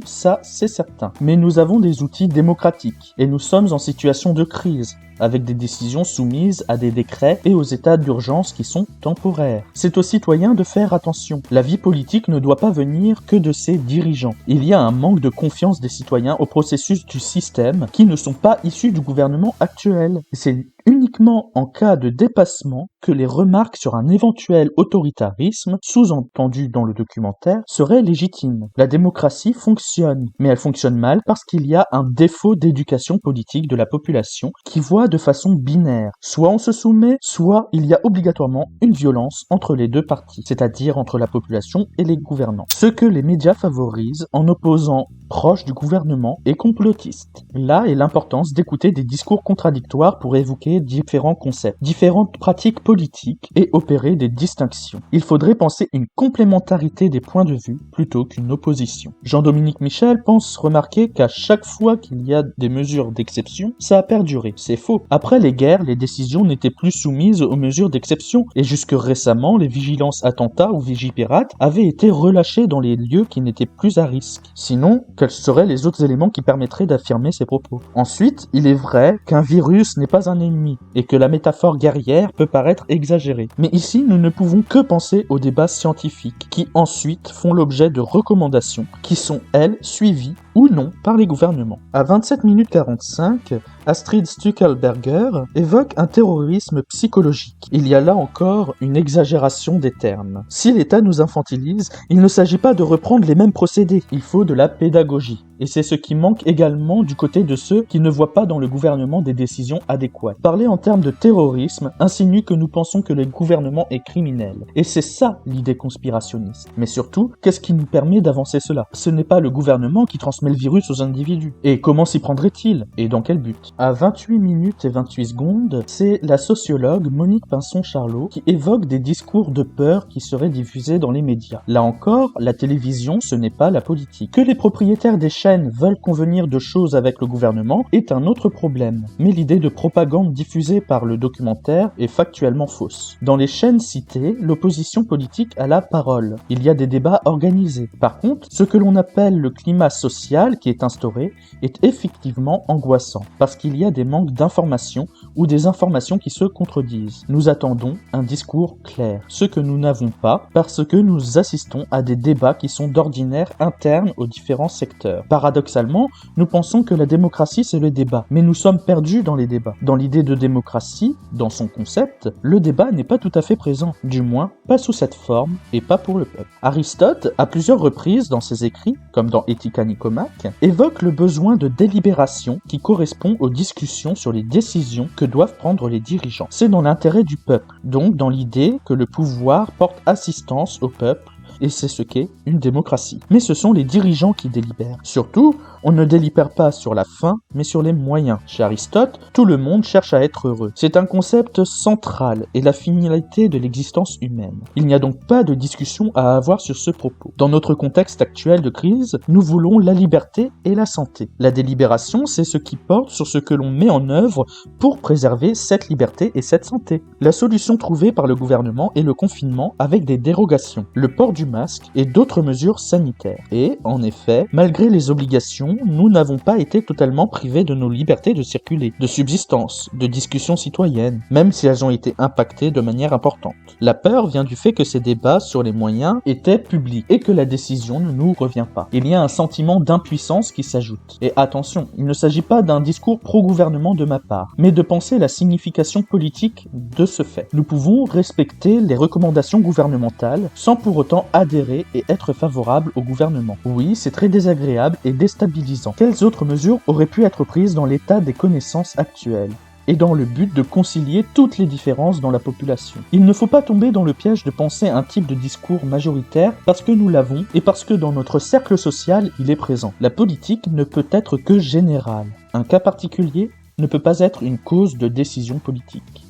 ça c'est certain. Mais nous avons des outils démocratiques et nous sommes en situation de crise, avec des décisions soumises à des décrets et aux états d'urgence qui sont temporaires. C'est aux citoyens de faire attention. La vie politique ne doit pas venir que de ses dirigeants. Il y a un manque de confiance des citoyens au processus du système qui ne sont pas issus du gouvernement actuel. C'est uniquement en cas de dépassement que les remarques sur un éventuel autoritarisme, sous-entendu dans le documentaire, seraient légitimes. La démocratie fonctionne, mais elle fonctionne mal parce qu'il y a un défaut d'éducation politique de la population qui voit de façon binaire. Soit on se soumet, soit il y a obligatoirement une violence entre les deux parties, c'est-à-dire entre la population et les gouvernants. Ce que les médias favorisent en opposant proches du gouvernement et complotistes. Là est l'importance d'écouter des discours contradictoires pour évoquer différents concepts, différentes pratiques politiques et opérer des distinctions. Il faudrait penser une complémentarité des points de vue plutôt qu'une opposition. Jean-Dominique Michel pense remarquer qu'à chaque fois qu'il y a des mesures d'exception, ça a perduré. C'est faux. Après les guerres, les décisions n'étaient plus soumises aux mesures d'exception et jusque récemment, les vigilances attentats ou vigipirates avaient été relâchées dans les lieux qui n'étaient plus à risque. Sinon, quels seraient les autres éléments qui permettraient d'affirmer ces propos? Ensuite, il est vrai qu'un virus n'est pas un ennemi. l'ennemi et que la métaphore guerrière peut paraître exagérée. Mais ici, nous ne pouvons que penser aux débats scientifiques qui ensuite font l'objet de recommandations qui sont, elles, suivies ou non par les gouvernements. À 27 minutes 45, Astrid Stuckelberger évoque un terrorisme psychologique. Il y a là encore une exagération des termes. Si l'État nous infantilise, il ne s'agit pas de reprendre les mêmes procédés, il faut de la pédagogie. Et c'est ce qui manque également du côté de ceux qui ne voient pas dans le gouvernement des décisions adéquates. Parler en termes de terrorisme insinue que nous pensons que le gouvernement est criminel. Et c'est ça l'idée conspirationniste. Mais surtout, qu'est-ce qui nous permet d'avancer cela? Ce n'est pas le gouvernement qui transmet le virus aux individus. Et comment s'y prendrait-il? Et dans quel but? À 28 minutes et 28 secondes, c'est la sociologue Monique Pinson-Charlot qui évoque des discours de peur qui seraient diffusés dans les médias. Là encore, la télévision, ce n'est pas la politique. Que les propriétaires des chaînes veulent convenir de choses avec le gouvernement est un autre problème. Mais l'idée de propagande diffusée par le documentaire est factuellement fausse. Dans les chaînes citées, l'opposition politique a la parole. Il y a des débats organisés. Par contre, ce que l'on appelle le climat social qui est instauré est effectivement angoissant, parce qu'il y a des manques d'informations ou des informations qui se contredisent. Nous attendons un discours clair, ce que nous n'avons pas parce que nous assistons à des débats qui sont d'ordinaire internes aux différents secteurs. Paradoxalement, nous pensons que la démocratie c'est le débat, mais nous sommes perdus dans les débats. Dans l'idée de démocratie, dans son concept, le débat n'est pas tout à fait présent, du moins pas sous cette forme et pas pour le peuple. Aristote, à plusieurs reprises dans ses écrits, comme dans Éthica Nicomaque, évoque le besoin de délibération qui correspond aux discussions sur les décisions que doivent prendre les dirigeants. C'est dans l'intérêt du peuple, donc dans l'idée que le pouvoir porte assistance au peuple, et c'est ce qu'est une démocratie. Mais ce sont les dirigeants qui délibèrent. Surtout, on ne délibère pas sur la fin, mais sur les moyens. Chez Aristote, tout le monde cherche à être heureux. C'est un concept central et la finalité de l'existence humaine. Il n'y a donc pas de discussion à avoir sur ce propos. Dans notre contexte actuel de crise, nous voulons la liberté et la santé. La délibération, c'est ce qui porte sur ce que l'on met en œuvre pour préserver cette liberté et cette santé. La solution trouvée par le gouvernement est le confinement avec des dérogations, le port du masque et d'autres mesures sanitaires. Et, en effet, malgré les obligations, nous n'avons pas été totalement privés de nos libertés de circuler, de subsistance, de discussion citoyenne, même si elles ont été impactées de manière importante. La peur vient du fait que ces débats sur les moyens étaient publics et que la décision ne nous revient pas. Il y a un sentiment d'impuissance qui s'ajoute. Et attention, il ne s'agit pas d'un discours pro-gouvernement de ma part, mais de penser la signification politique de ce fait. Nous pouvons respecter les recommandations gouvernementales sans pour autant adhérer et être favorable au gouvernement. Oui, c'est très désagréable et déstabilisant. Quelles autres mesures auraient pu être prises dans l'état des connaissances actuelles et dans le but de concilier toutes les différences dans la population? Il ne faut pas tomber dans le piège de penser un type de discours majoritaire parce que nous l'avons et parce que dans notre cercle social, il est présent. La politique ne peut être que générale. Un cas particulier ne peut pas être une cause de décision politique.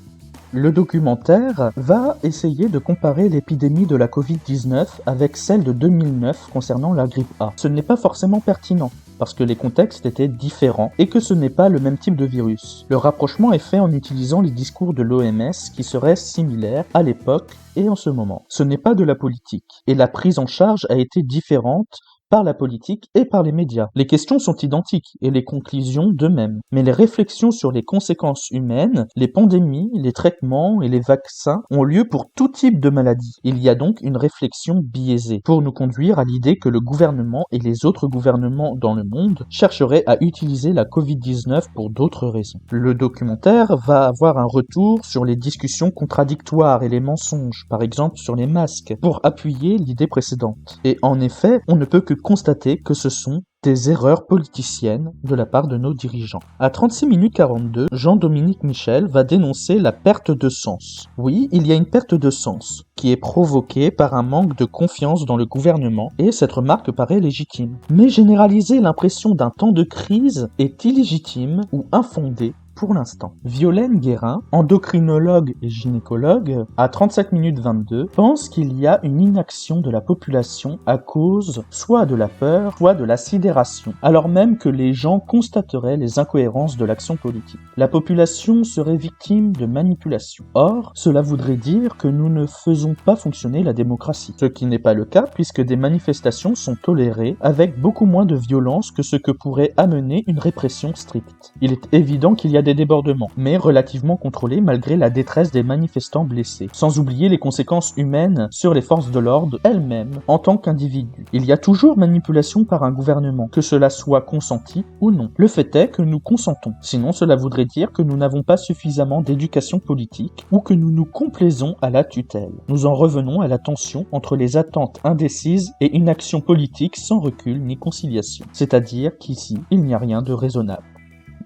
Le documentaire va essayer de comparer l'épidémie de la Covid-19 avec celle de 2009 concernant la grippe A. Ce n'est pas forcément pertinent, parce que les contextes étaient différents et que ce n'est pas le même type de virus. Le rapprochement est fait en utilisant les discours de l'OMS qui seraient similaires à l'époque et en ce moment. Ce n'est pas de la politique, et la prise en charge a été différente par la politique et par les médias. Les questions sont identiques et les conclusions de même. Mais les réflexions sur les conséquences humaines, les pandémies, les traitements et les vaccins ont lieu pour tout type de maladie. Il y a donc une réflexion biaisée pour nous conduire à l'idée que le gouvernement et les autres gouvernements dans le monde chercheraient à utiliser la Covid-19 pour d'autres raisons. Le documentaire va avoir un retour sur les discussions contradictoires et les mensonges, par exemple sur les masques, pour appuyer l'idée précédente. Et en effet, on ne peut que constater que ce sont des erreurs politiciennes de la part de nos dirigeants. À 36 minutes 42, Jean-Dominique Michel va dénoncer la perte de sens. Oui, il y a une perte de sens qui est provoquée par un manque de confiance dans le gouvernement et cette remarque paraît légitime. Mais généraliser l'impression d'un temps de crise est illégitime ou infondé pour l'instant. Violaine Guérin, endocrinologue et gynécologue, à 37 minutes 22, pense qu'il y a une inaction de la population à cause soit de la peur, soit de la sidération, alors même que les gens constateraient les incohérences de l'action politique. La population serait victime de manipulation. Or, cela voudrait dire que nous ne faisons pas fonctionner la démocratie, ce qui n'est pas le cas puisque des manifestations sont tolérées avec beaucoup moins de violence que ce que pourrait amener une répression stricte. Il est évident qu'il y a des débordements, mais relativement contrôlée malgré la détresse des manifestants blessés, sans oublier les conséquences humaines sur les forces de l'ordre elles-mêmes en tant qu'individus. Il y a toujours manipulation par un gouvernement, que cela soit consenti ou non. Le fait est que nous consentons, sinon cela voudrait dire que nous n'avons pas suffisamment d'éducation politique ou que nous nous complaisons à la tutelle. Nous en revenons à la tension entre les attentes indécises et une action politique sans recul ni conciliation. C'est-à-dire qu'ici, il n'y a rien de raisonnable.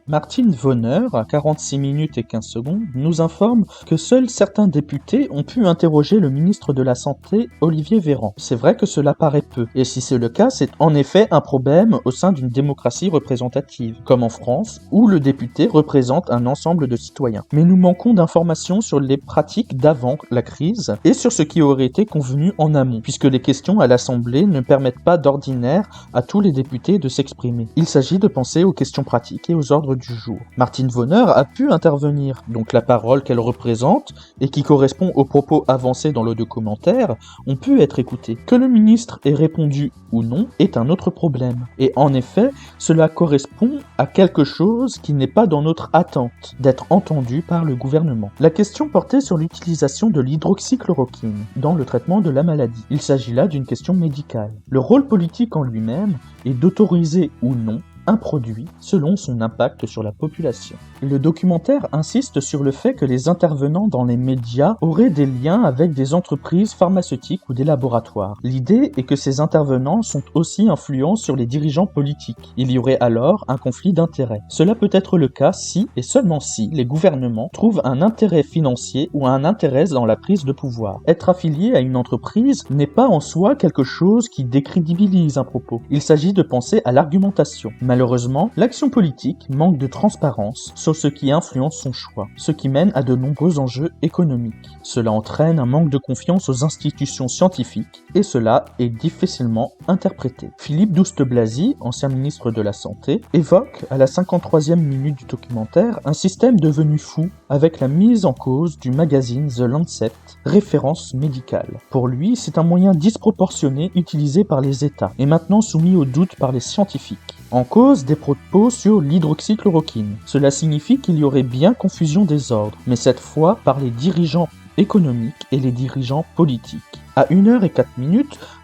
Martine Vonner, à 46 minutes et 15 secondes, nous informe que seuls certains députés ont pu interroger le ministre de la Santé, Olivier Véran. C'est vrai que cela paraît peu, et si c'est le cas, c'est en effet un problème au sein d'une démocratie représentative, comme en France, où le député représente un ensemble de citoyens. Mais nous manquons d'informations sur les pratiques d'avant la crise et sur ce qui aurait été convenu en amont, puisque les questions à l'Assemblée ne permettent pas d'ordinaire à tous les députés de s'exprimer. Il s'agit de penser aux questions pratiques et aux ordres du jour. Martine Vonner a pu intervenir, donc la parole qu'elle représente et qui correspond aux propos avancés dans le documentaire ont pu être écoutés. Que le ministre ait répondu ou non est un autre problème. Et en effet, cela correspond à quelque chose qui n'est pas dans notre attente d'être entendu par le gouvernement. La question portait sur l'utilisation de l'hydroxychloroquine dans le traitement de la maladie. Il s'agit là d'une question médicale. Le rôle politique en lui-même est d'autoriser ou non un produit selon son impact sur la population. Le documentaire insiste sur le fait que les intervenants dans les médias auraient des liens avec des entreprises pharmaceutiques ou des laboratoires. L'idée est que ces intervenants sont aussi influents sur les dirigeants politiques. Il y aurait alors un conflit d'intérêts. Cela peut être le cas si, et seulement si, les gouvernements trouvent un intérêt financier ou un intérêt dans la prise de pouvoir. Être affilié à une entreprise n'est pas en soi quelque chose qui décrédibilise un propos. Il s'agit de penser à l'argumentation. Malheureusement, l'action politique manque de transparence sur ce qui influence son choix, ce qui mène à de nombreux enjeux économiques. Cela entraîne un manque de confiance aux institutions scientifiques et cela est difficilement interprété. Philippe Douste-Blazy, ancien ministre de la Santé, évoque à la 53e minute du documentaire un système devenu fou avec la mise en cause du magazine The Lancet, référence médicale. Pour lui, c'est un moyen disproportionné utilisé par les États et maintenant soumis au doute par les scientifiques. En cause des propos sur l'hydroxychloroquine. Cela signifie qu'il y aurait bien confusion des ordres, mais cette fois par les dirigeants économiques et les dirigeants politiques. À 1h04,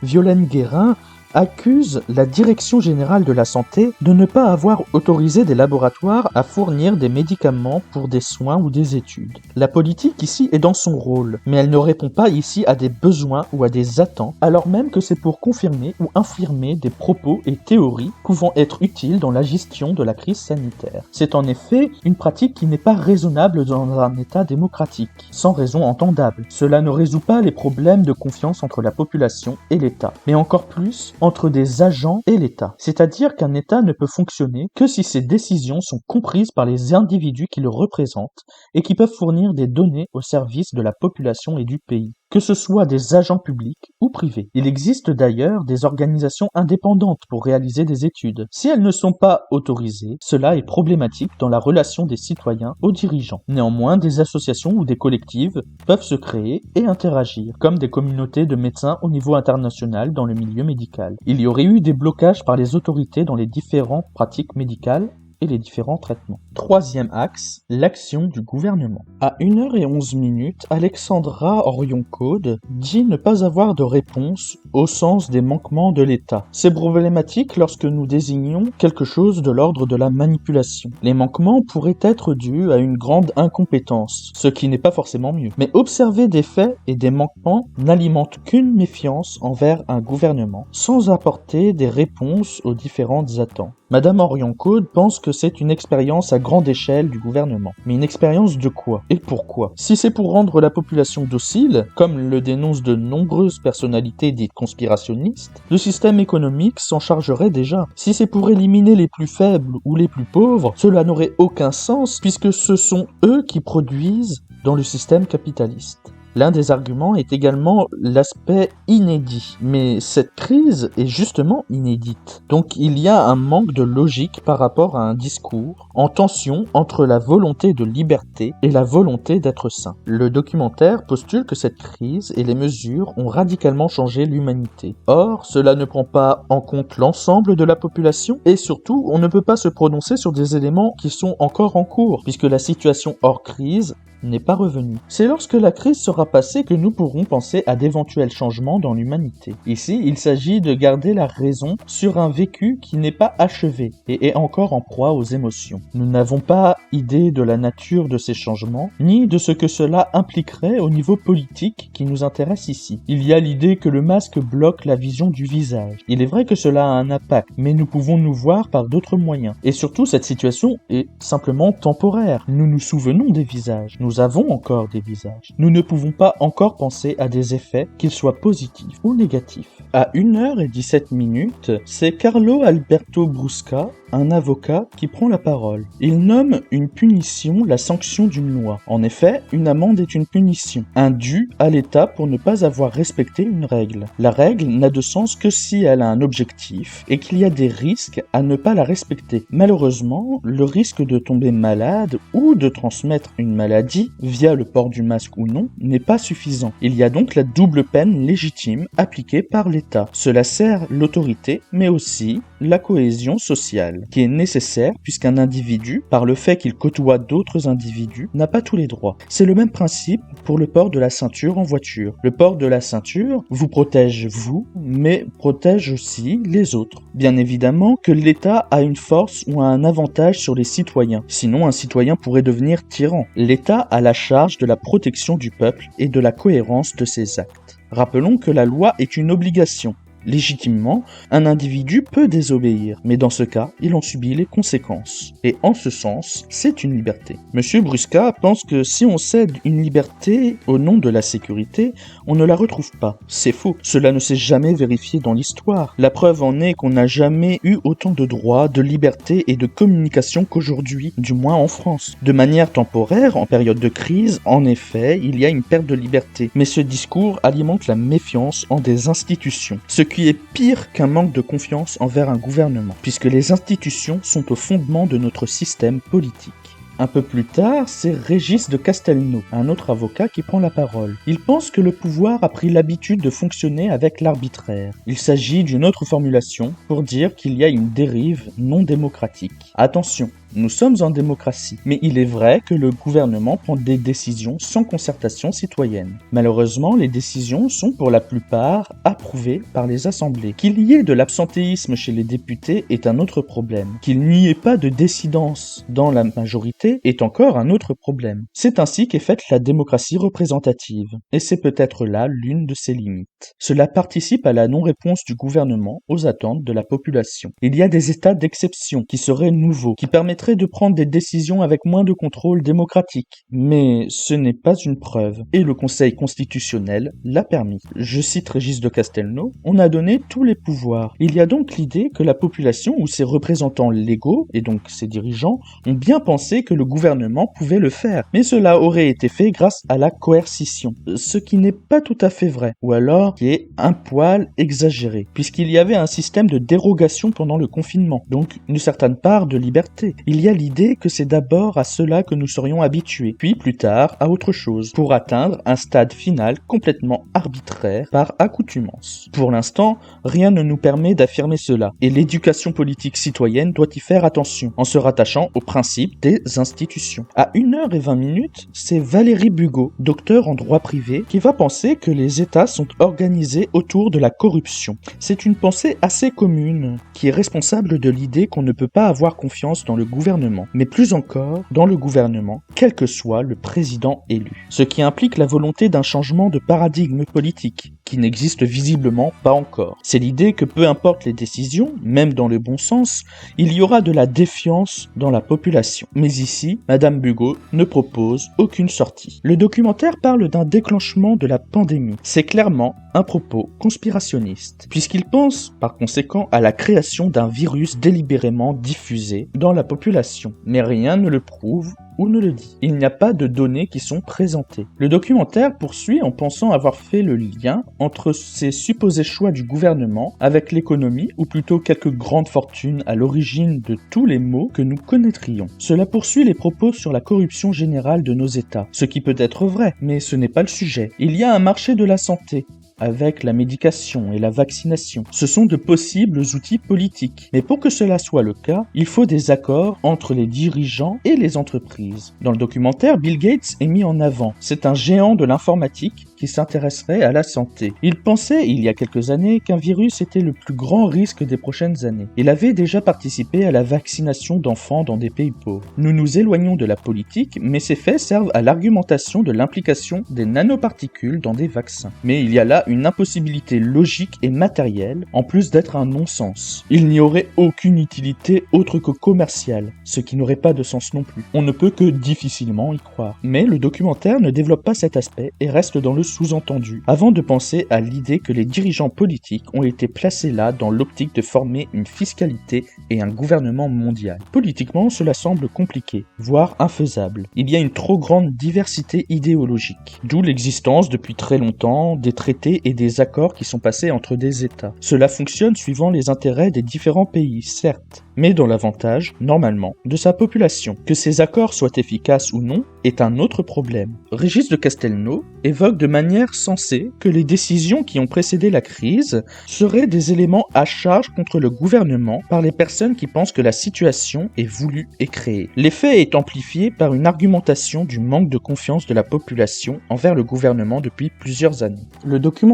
Violaine Guérin accuse la Direction générale de la santé de ne pas avoir autorisé des laboratoires à fournir des médicaments pour des soins ou des études. La politique ici est dans son rôle, mais elle ne répond pas ici à des besoins ou à des attentes, alors même que c'est pour confirmer ou infirmer des propos et théories pouvant être utiles dans la gestion de la crise sanitaire. C'est en effet une pratique qui n'est pas raisonnable dans un État démocratique, sans raison entendable. Cela ne résout pas les problèmes de confiance entre la population et l'État, mais encore plus entre des agents et l'État. C'est-à-dire qu'un État ne peut fonctionner que si ses décisions sont comprises par les individus qui le représentent et qui peuvent fournir des données au service de la population et du pays, que ce soit des agents publics ou privés. Il existe d'ailleurs des organisations indépendantes pour réaliser des études. Si elles ne sont pas autorisées, cela est problématique dans la relation des citoyens aux dirigeants. Néanmoins, des associations ou des collectives peuvent se créer et interagir, comme des communautés de médecins au niveau international dans le milieu médical. Il y aurait eu des blocages par les autorités dans les différentes pratiques médicales et les différents traitements. Troisième axe, l'action du gouvernement. À 1h11, Alexandra Orion-Caude dit ne pas avoir de réponse au sens des manquements de l'État. C'est problématique lorsque nous désignons quelque chose de l'ordre de la manipulation. Les manquements pourraient être dus à une grande incompétence, ce qui n'est pas forcément mieux. Mais observer des faits et des manquements n'alimente qu'une méfiance envers un gouvernement, sans apporter des réponses aux différentes attentes. Madame Orion-Caude pense que c'est une expérience à grande échelle du gouvernement. Mais une expérience de quoi? Et pourquoi? Si c'est pour rendre la population docile, comme le dénoncent de nombreuses personnalités dites conspirationnistes, le système économique s'en chargerait déjà. Si c'est pour éliminer les plus faibles ou les plus pauvres, cela n'aurait aucun sens puisque ce sont eux qui produisent dans le système capitaliste. L'un des arguments est également l'aspect inédit. Mais cette crise est justement inédite. Donc il y a un manque de logique par rapport à un discours en tension entre la volonté de liberté et la volonté d'être sain. Le documentaire postule que cette crise et les mesures ont radicalement changé l'humanité. Or, cela ne prend pas en compte l'ensemble de la population et surtout, on ne peut pas se prononcer sur des éléments qui sont encore en cours puisque la situation hors crise n'est pas revenue. C'est lorsque la crise sera passée que nous pourrons penser à d'éventuels changements dans l'humanité. Ici, il s'agit de garder la raison sur un vécu qui n'est pas achevé et est encore en proie aux émotions. Nous n'avons pas idée de la nature de ces changements, ni de ce que cela impliquerait au niveau politique qui nous intéresse ici. Il y a l'idée que le masque bloque la vision du visage. Il est vrai que cela a un impact, mais nous pouvons nous voir par d'autres moyens. Et surtout, cette situation est simplement temporaire. Nous nous souvenons des visages. Nous avons encore des visages. Nous ne pouvons pas encore penser à des effets, qu'ils soient positifs ou négatifs. À 1h17, c'est Carlo Alberto Brusca, un avocat, qui prend la parole. Il nomme une punition la sanction d'une loi. En effet, une amende est une punition, un dû à l'État pour ne pas avoir respecté une règle. La règle n'a de sens que si elle a un objectif et qu'il y a des risques à ne pas la respecter. Malheureusement, le risque de tomber malade ou de transmettre une maladie, via le port du masque ou non, n'est pas suffisant. Il y a donc la double peine légitime appliquée par l'État. Cela sert l'autorité, mais aussi la cohésion sociale, qui est nécessaire puisqu'un individu, par le fait qu'il côtoie d'autres individus, n'a pas tous les droits. C'est le même principe pour le port de la ceinture en voiture. Le port de la ceinture vous protège vous, mais protège aussi les autres. Bien évidemment que l'État a une force ou a un avantage sur les citoyens, sinon un citoyen pourrait devenir tyran. L'État a la charge de la protection du peuple et de la cohérence de ses actes. Rappelons que la loi est une obligation. Légitimement, un individu peut désobéir, mais dans ce cas, il en subit les conséquences. Et en ce sens, c'est une liberté. Monsieur Brusca pense que si on cède une liberté au nom de la sécurité, on ne la retrouve pas. C'est faux. Cela ne s'est jamais vérifié dans l'histoire. La preuve en est qu'on n'a jamais eu autant de droits, de liberté et de communication qu'aujourd'hui, du moins en France. De manière temporaire, en période de crise, en effet, il y a une perte de liberté. Mais ce discours alimente la méfiance en des institutions. Ce qui est pire qu'un manque de confiance envers un gouvernement, puisque les institutions sont au fondement de notre système politique. Un peu plus tard, c'est Régis de Castelnau, un autre avocat qui prend la parole. Il pense que le pouvoir a pris l'habitude de fonctionner avec l'arbitraire. Il s'agit d'une autre formulation pour dire qu'il y a une dérive non démocratique. Attention, nous sommes en démocratie, mais il est vrai que le gouvernement prend des décisions sans concertation citoyenne. Malheureusement, les décisions sont pour la plupart approuvées par les assemblées. Qu'il y ait de l'absentéisme chez les députés est un autre problème. Qu'il n'y ait pas de dissidence dans la majorité est encore un autre problème. C'est ainsi qu'est faite la démocratie représentative, et c'est peut-être là l'une de ses limites. Cela participe à la non-réponse du gouvernement aux attentes de la population. Il y a des états d'exception qui seraient nouveaux, qui permettraient de prendre des décisions avec moins de contrôle démocratique. Mais ce n'est pas une preuve, et le Conseil constitutionnel l'a permis. Je cite Régis de Castelnau, « On a donné tous les pouvoirs. Il y a donc l'idée que la population ou ses représentants légaux, et donc ses dirigeants, ont bien pensé que le gouvernement pouvait le faire. Mais cela aurait été fait grâce à la coercition, ce qui n'est pas tout à fait vrai, ou alors qui est un poil exagéré, puisqu'il y avait un système de dérogation pendant le confinement, donc une certaine part de liberté. Il y a l'idée que c'est d'abord à cela que nous serions habitués, puis plus tard à autre chose, pour atteindre un stade final complètement arbitraire par accoutumance. Pour l'instant, rien ne nous permet d'affirmer cela, et l'éducation politique citoyenne doit y faire attention, en se rattachant au principe des institutions. À 1h20, c'est Valérie Bugeaud, docteur en droit privé, qui va penser que les États sont organisés autour de la corruption. C'est une pensée assez commune, qui est responsable de l'idée qu'on ne peut pas avoir confiance dans le gouvernement, mais plus encore dans le gouvernement, quel que soit le président élu. Ce qui implique la volonté d'un changement de paradigme politique, qui n'existe visiblement pas encore. C'est l'idée que peu importe les décisions, même dans le bon sens, il y aura de la défiance dans la population. Mais ici, Madame Bugeaud ne propose aucune sortie. Le documentaire parle d'un déclenchement de la pandémie. C'est clairement un propos conspirationniste, puisqu'il pense par conséquent à la création d'un virus délibérément diffusé dans la population, mais rien ne le prouve ou ne le dit. Il n'y a pas de données qui sont présentées. Le documentaire poursuit en pensant avoir fait le lien entre ces supposés choix du gouvernement avec l'économie, ou plutôt quelques grandes fortunes à l'origine de tous les maux que nous connaîtrions. Cela poursuit les propos sur la corruption générale de nos États, ce qui peut être vrai, mais ce n'est pas le sujet. Il y a un marché de la santé, avec la médication et la vaccination. Ce sont de possibles outils politiques. Mais pour que cela soit le cas, il faut des accords entre les dirigeants et les entreprises. Dans le documentaire, Bill Gates est mis en avant. C'est un géant de l'informatique qui s'intéresserait à la santé. Il pensait, il y a quelques années, qu'un virus était le plus grand risque des prochaines années. Il avait déjà participé à la vaccination d'enfants dans des pays pauvres. Nous nous éloignons de la politique, mais ces faits servent à l'argumentation de l'implication des nanoparticules dans des vaccins. Mais il y a là une impossibilité logique et matérielle, en plus d'être un non-sens. Il n'y aurait aucune utilité autre que commerciale, ce qui n'aurait pas de sens non plus. On ne peut que difficilement y croire. Mais le documentaire ne développe pas cet aspect et reste dans le sous-entendu, avant de penser à l'idée que les dirigeants politiques ont été placés là dans l'optique de former une fiscalité et un gouvernement mondial. Politiquement, cela semble compliqué, voire infaisable. Il y a une trop grande diversité idéologique, d'où l'existence depuis très longtemps des traités et des accords qui sont passés entre des États. Cela fonctionne suivant les intérêts des différents pays, certes, mais dans l'avantage, normalement, de sa population. Que ces accords soient efficaces ou non est un autre problème. Régis de Castelnau évoque de manière sensée que les décisions qui ont précédé la crise seraient des éléments à charge contre le gouvernement par les personnes qui pensent que la situation est voulue et créée. L'effet est amplifié par une argumentation du manque de confiance de la population envers le gouvernement depuis plusieurs années. Le documentaire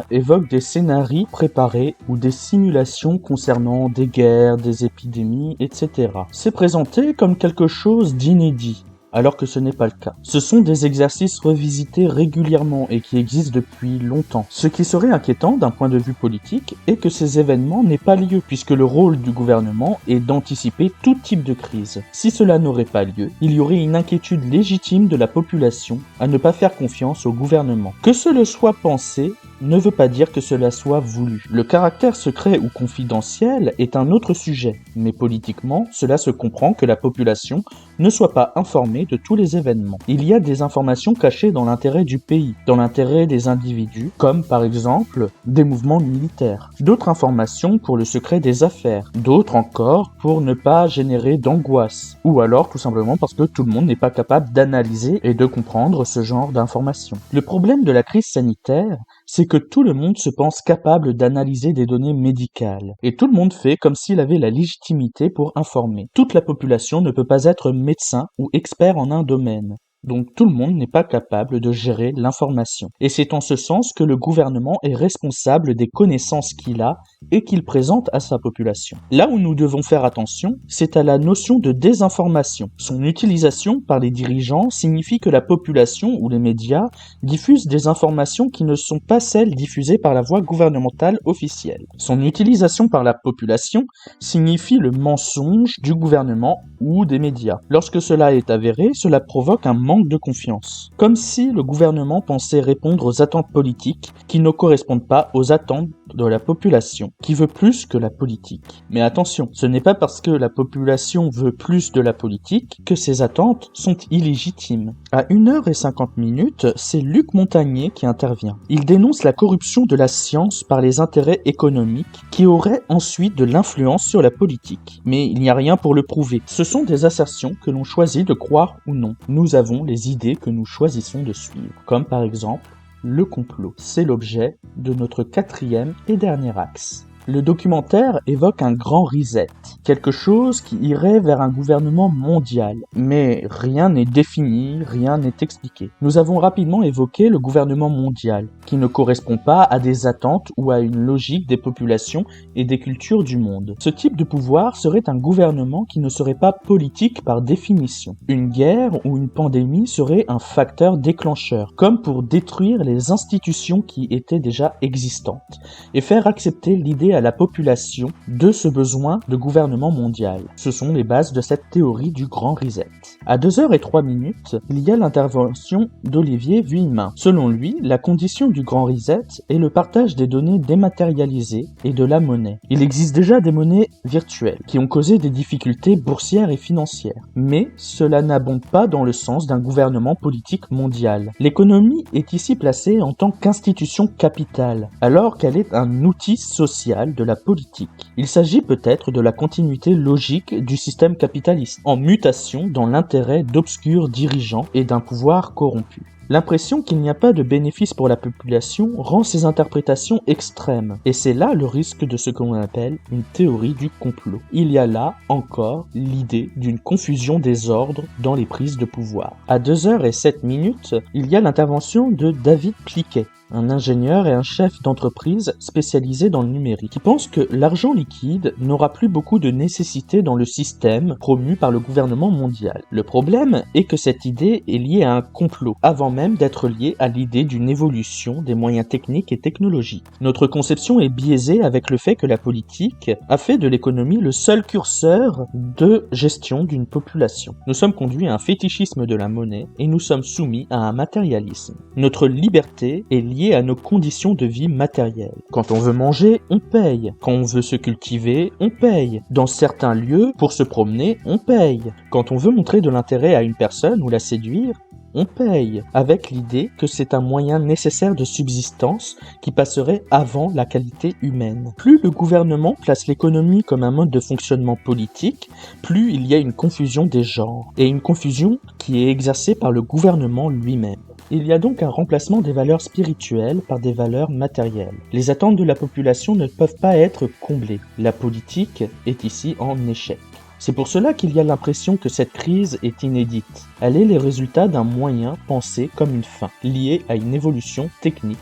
évoque des scénarios préparés ou des simulations concernant des guerres, des épidémies, etc. C'est présenté comme quelque chose d'inédit, alors que ce n'est pas le cas. Ce sont des exercices revisités régulièrement et qui existent depuis longtemps. Ce qui serait inquiétant d'un point de vue politique est que ces événements n'aient pas lieu, puisque le rôle du gouvernement est d'anticiper tout type de crise. Si cela n'aurait pas lieu, il y aurait une inquiétude légitime de la population à ne pas faire confiance au gouvernement. Que cela soit pensé ne veut pas dire que cela soit voulu. Le caractère secret ou confidentiel est un autre sujet, mais politiquement, cela se comprend que la population ne soit pas informée de tous les événements. Il y a des informations cachées dans l'intérêt du pays, dans l'intérêt des individus, comme par exemple des mouvements militaires. D'autres informations pour le secret des affaires, d'autres encore pour ne pas générer d'angoisse, ou alors tout simplement parce que tout le monde n'est pas capable d'analyser et de comprendre ce genre d'informations. Le problème de la crise sanitaire, c'est que tout le monde se pense capable d'analyser des données médicales, et tout le monde fait comme s'il avait la légitimité pour informer. Toute la population ne peut pas être médecin ou expert en un domaine. Donc tout le monde n'est pas capable de gérer l'information. Et c'est en ce sens que le gouvernement est responsable des connaissances qu'il a et qu'il présente à sa population. Là où nous devons faire attention, c'est à la notion de désinformation. Son utilisation par les dirigeants signifie que la population ou les médias diffusent des informations qui ne sont pas celles diffusées par la voie gouvernementale officielle. Son utilisation par la population signifie le mensonge du gouvernement ou des médias. Lorsque cela est avéré, cela provoque un manque de confiance. Comme si le gouvernement pensait répondre aux attentes politiques qui ne correspondent pas aux attentes de la population, qui veut plus que la politique. Mais attention, ce n'est pas parce que la population veut plus de la politique que ses attentes sont illégitimes. À 1h50, c'est Luc Montagnier qui intervient. Il dénonce la corruption de la science par les intérêts économiques qui auraient ensuite de l'influence sur la politique. Mais il n'y a rien pour le prouver. Ce sont des assertions que l'on choisit de croire ou non. Nous avons les idées que nous choisissons de suivre, comme par exemple le complot. C'est l'objet de notre 4e et dernier axe. Le documentaire évoque un grand reset, quelque chose qui irait vers un gouvernement mondial. Mais rien n'est défini, rien n'est expliqué. Nous avons rapidement évoqué le gouvernement mondial, qui ne correspond pas à des attentes ou à une logique des populations et des cultures du monde. Ce type de pouvoir serait un gouvernement qui ne serait pas politique par définition. Une guerre ou une pandémie serait un facteur déclencheur, comme pour détruire les institutions qui étaient déjà existantes, et faire accepter l'idée à la population de ce besoin de gouvernement mondial. Ce sont les bases de cette théorie du Grand Reset. À 2h03, il y a l'intervention d'Olivier Vuillemin. Selon lui, la condition du Grand Reset est le partage des données dématérialisées et de la monnaie. Il existe déjà des monnaies virtuelles qui ont causé des difficultés boursières et financières. Mais cela n'abonde pas dans le sens d'un gouvernement politique mondial. L'économie est ici placée en tant qu'institution capitale, alors qu'elle est un outil social de la politique. Il s'agit peut-être de la continuité logique du système capitaliste, en mutation dans l'intérêt d'obscurs dirigeants et d'un pouvoir corrompu. L'impression qu'il n'y a pas de bénéfice pour la population rend ces interprétations extrêmes, et c'est là le risque de ce que l'on appelle une théorie du complot. Il y a là encore l'idée d'une confusion des ordres dans les prises de pouvoir. À 2h07, il y a l'intervention de David Pliquet, un ingénieur et un chef d'entreprise spécialisé dans le numérique, qui pense que l'argent liquide n'aura plus beaucoup de nécessité dans le système promu par le gouvernement mondial. Le problème est que cette idée est liée à un complot, avant même d'être liée à l'idée d'une évolution des moyens techniques et technologiques. Notre conception est biaisée avec le fait que la politique a fait de l'économie le seul curseur de gestion d'une population. Nous sommes conduits à un fétichisme de la monnaie et nous sommes soumis à un matérialisme. Notre liberté est liée à nos conditions de vie matérielles. Quand on veut manger, on paye. Quand on veut se cultiver, on paye. Dans certains lieux, pour se promener, on paye. Quand on veut montrer de l'intérêt à une personne ou la séduire, on paye, avec l'idée que c'est un moyen nécessaire de subsistance qui passerait avant la qualité humaine. Plus le gouvernement place l'économie comme un mode de fonctionnement politique, plus il y a une confusion des genres, et une confusion qui est exercée par le gouvernement lui-même. Il y a donc un remplacement des valeurs spirituelles par des valeurs matérielles. Les attentes de la population ne peuvent pas être comblées. La politique est ici en échec. C'est pour cela qu'il y a l'impression que cette crise est inédite. Elle est le résultat d'un moyen pensé comme une fin, lié à une évolution technique,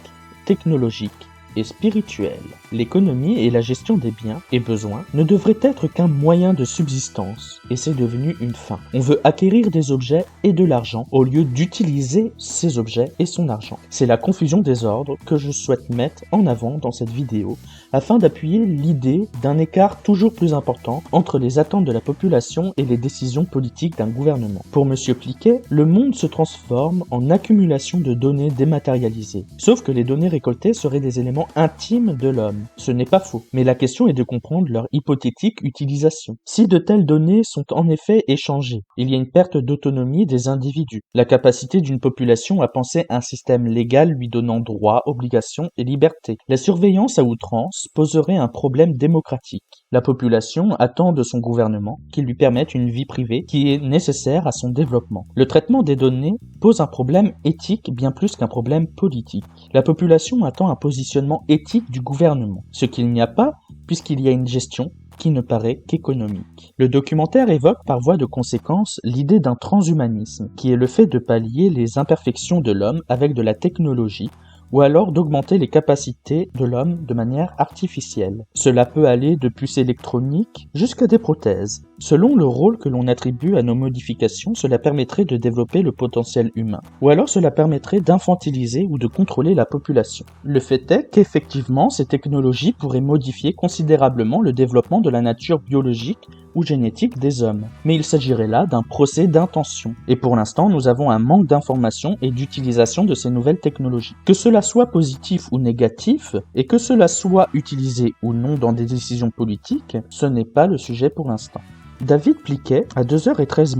technologique et spirituelle. L'économie et la gestion des biens et besoins ne devraient être qu'un moyen de subsistance, et c'est devenu une fin. On veut acquérir des objets et de l'argent au lieu d'utiliser ces objets et son argent. C'est la confusion des ordres que je souhaite mettre en avant dans cette vidéo, afin d'appuyer l'idée d'un écart toujours plus important entre les attentes de la population et les décisions politiques d'un gouvernement. Pour M. Pliquet, le monde se transforme en accumulation de données dématérialisées, sauf que les données récoltées seraient des éléments intimes de l'homme. Ce n'est pas faux, mais la question est de comprendre leur hypothétique utilisation. Si de telles données sont en effet échangées, il y a une perte d'autonomie des individus, la capacité d'une population à penser un système légal lui donnant droits, obligations et libertés. La surveillance à outrance poserait un problème démocratique. La population attend de son gouvernement qu'il lui permette une vie privée qui est nécessaire à son développement. Le traitement des données pose un problème éthique bien plus qu'un problème politique. La population attend un positionnement éthique du gouvernement, ce qu'il n'y a pas puisqu'il y a une gestion qui ne paraît qu'économique. Le documentaire évoque par voie de conséquence l'idée d'un transhumanisme, qui est le fait de pallier les imperfections de l'homme avec de la technologie, ou alors d'augmenter les capacités de l'homme de manière artificielle. Cela peut aller de puces électroniques jusqu'à des prothèses. Selon le rôle que l'on attribue à nos modifications, cela permettrait de développer le potentiel humain. Ou alors cela permettrait d'infantiliser ou de contrôler la population. Le fait est qu'effectivement, ces technologies pourraient modifier considérablement le développement de la nature biologique ou génétique des hommes. Mais il s'agirait là d'un procès d'intention. Et pour l'instant, nous avons un manque d'information et d'utilisation de ces nouvelles technologies. Que cela soit positif ou négatif, et que cela soit utilisé ou non dans des décisions politiques, ce n'est pas le sujet pour l'instant. David Pliquet, à 2h13,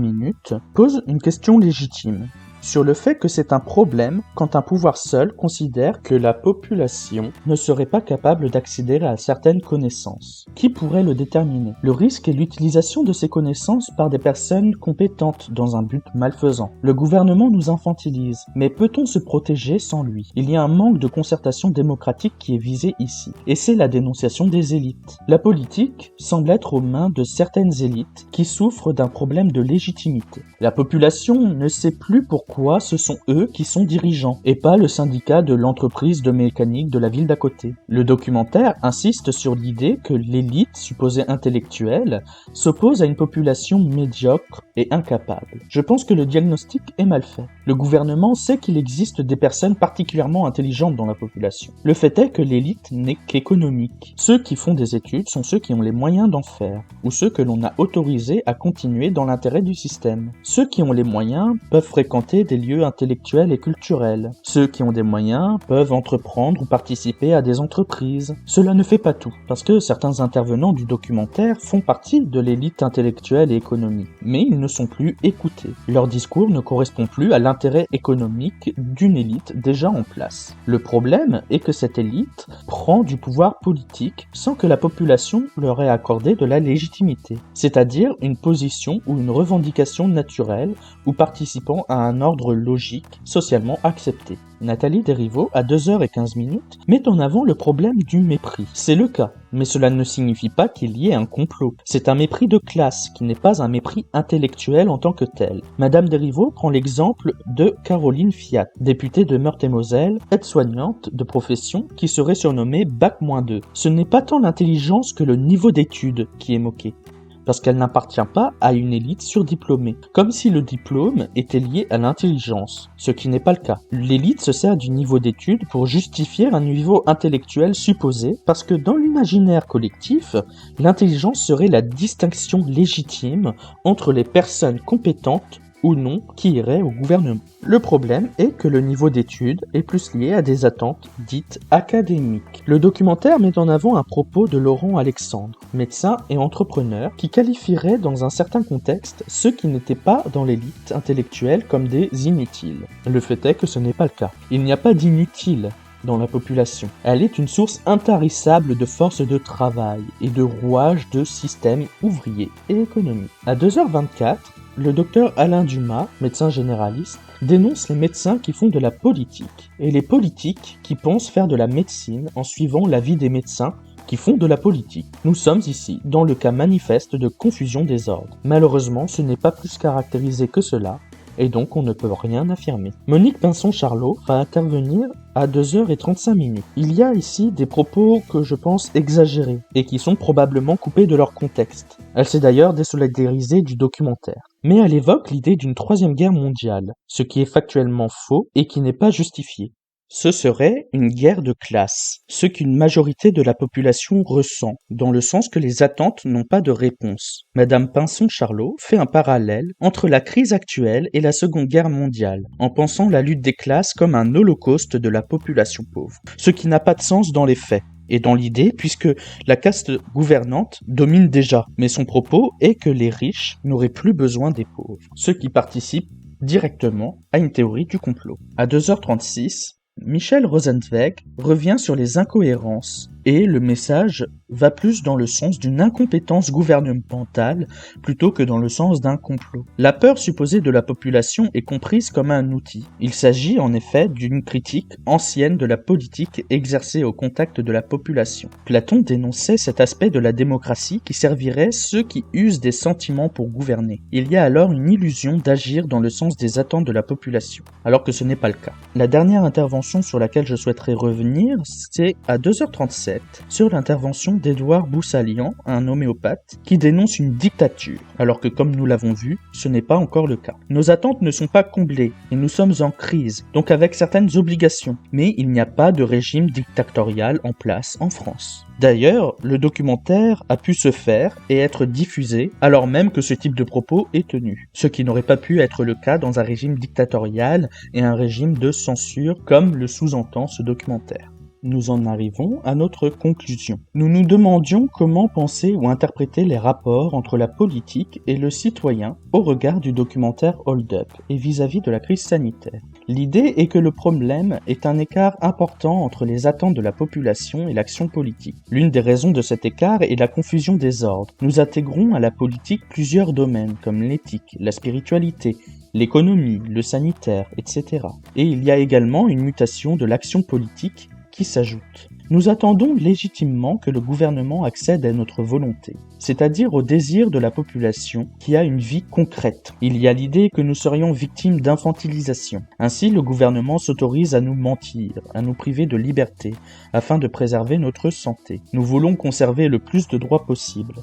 pose une question légitime sur le fait que c'est un problème quand un pouvoir seul considère que la population ne serait pas capable d'accéder à certaines connaissances. Qui pourrait le déterminer ? Le risque est l'utilisation de ces connaissances par des personnes compétentes dans un but malfaisant. Le gouvernement nous infantilise, mais peut-on se protéger sans lui ? Il y a un manque de concertation démocratique qui est visé ici, et c'est la dénonciation des élites. La politique semble être aux mains de certaines élites qui souffrent d'un problème de légitimité. La population ne sait plus pourquoi pourquoi ce sont eux qui sont dirigeants et pas le syndicat de l'entreprise de mécanique de la ville d'à côté. Le documentaire insiste sur l'idée que l'élite supposée intellectuelle s'oppose à une population médiocre et incapable. Je pense que le diagnostic est mal fait. Le gouvernement sait qu'il existe des personnes particulièrement intelligentes dans la population. Le fait est que l'élite n'est qu'économique. Ceux qui font des études sont ceux qui ont les moyens d'en faire, ou ceux que l'on a autorisés à continuer dans l'intérêt du système. Ceux qui ont les moyens peuvent fréquenter des lieux intellectuels et culturels. Ceux qui ont des moyens peuvent entreprendre ou participer à des entreprises. Cela ne fait pas tout, parce que certains intervenants du documentaire font partie de l'élite intellectuelle et économique, mais ils ne sont plus écoutés. Leur discours ne correspond plus à l'intérêt économique d'une élite déjà en place. Le problème est que cette élite prend du pouvoir politique sans que la population leur ait accordé de la légitimité, c'est-à-dire une position ou une revendication naturelle ou participant à un ordre logique socialement accepté. Nathalie Desrivaux, à 2h15, met en avant le problème du mépris. C'est le cas, mais cela ne signifie pas qu'il y ait un complot. C'est un mépris de classe, qui n'est pas un mépris intellectuel en tant que tel. Madame Desrivaux prend l'exemple de Caroline Fiat, députée de Meurthe-et-Moselle, aide-soignante de profession, qui serait surnommée Bac-2. Ce n'est pas tant l'intelligence que le niveau d'études qui est moqué, parce qu'elle n'appartient pas à une élite surdiplômée, comme si le diplôme était lié à l'intelligence, ce qui n'est pas le cas. L'élite se sert du niveau d'études pour justifier un niveau intellectuel supposé, parce que dans l'imaginaire collectif, l'intelligence serait la distinction légitime entre les personnes compétentes ou non qui iraient au gouvernement. Le problème est que le niveau d'études est plus lié à des attentes dites académiques. Le documentaire met en avant un propos de Laurent Alexandre, médecin et entrepreneur, qui qualifierait dans un certain contexte ceux qui n'étaient pas dans l'élite intellectuelle comme des inutiles. Le fait est que ce n'est pas le cas. Il n'y a pas d'inutiles dans la population. Elle est une source intarissable de force de travail et de rouage de systèmes ouvriers et économiques. À 2h24, le docteur Alain Dumas, médecin généraliste, dénonce les médecins qui font de la politique et les politiques qui pensent faire de la médecine en suivant l'avis des médecins qui font de la politique. Nous sommes ici dans le cas manifeste de confusion des ordres. Malheureusement, ce n'est pas plus caractérisé que cela, et donc on ne peut rien affirmer. Monique Pinson-Charlot va intervenir à 2h35. Il y a ici des propos que je pense exagérés, et qui sont probablement coupés de leur contexte. Elle s'est d'ailleurs désolidarisée du documentaire. Mais elle évoque l'idée d'une troisième guerre mondiale, ce qui est factuellement faux et qui n'est pas justifié. Ce serait une guerre de classe, ce qu'une majorité de la population ressent, dans le sens que les attentes n'ont pas de réponse. Madame Pinson-Charlot fait un parallèle entre la crise actuelle et la Seconde Guerre mondiale, en pensant la lutte des classes comme un holocauste de la population pauvre, ce qui n'a pas de sens dans les faits et dans l'idée, puisque la caste gouvernante domine déjà, mais son propos est que les riches n'auraient plus besoin des pauvres, ce qui participe directement à une théorie du complot. À 2h36, Michel Rosenzweig revient sur les incohérences et le message va plus dans le sens d'une incompétence gouvernementale plutôt que dans le sens d'un complot. La peur supposée de la population est comprise comme un outil. Il s'agit en effet d'une critique ancienne de la politique exercée au contact de la population. Platon dénonçait cet aspect de la démocratie qui servirait ceux qui usent des sentiments pour gouverner. Il y a alors une illusion d'agir dans le sens des attentes de la population, alors que ce n'est pas le cas. La dernière intervention sur laquelle je souhaiterais revenir, c'est à 2h37, sur l'intervention d'Édouard Boussalian, un homéopathe, qui dénonce une dictature, alors que comme nous l'avons vu, ce n'est pas encore le cas. Nos attentes ne sont pas comblées, et nous sommes en crise, donc avec certaines obligations, mais il n'y a pas de régime dictatorial en place en France. D'ailleurs, le documentaire a pu se faire et être diffusé alors même que ce type de propos est tenu, ce qui n'aurait pas pu être le cas dans un régime dictatorial et un régime de censure comme le sous-entend ce documentaire. Nous en arrivons à notre conclusion. Nous nous demandions comment penser ou interpréter les rapports entre la politique et le citoyen au regard du documentaire Hold Up et vis-à-vis de la crise sanitaire. L'idée est que le problème est un écart important entre les attentes de la population et l'action politique. L'une des raisons de cet écart est la confusion des ordres. Nous intégrons à la politique plusieurs domaines comme l'éthique, la spiritualité, l'économie, le sanitaire, etc. Et il y a également une mutation de l'action politique qui s'ajoute. Nous attendons légitimement que le gouvernement accède à notre volonté, c'est-à-dire au désir de la population qui a une vie concrète. Il y a l'idée que nous serions victimes d'infantilisation. Ainsi, le gouvernement s'autorise à nous mentir, à nous priver de liberté, afin de préserver notre santé. Nous voulons conserver le plus de droits possible.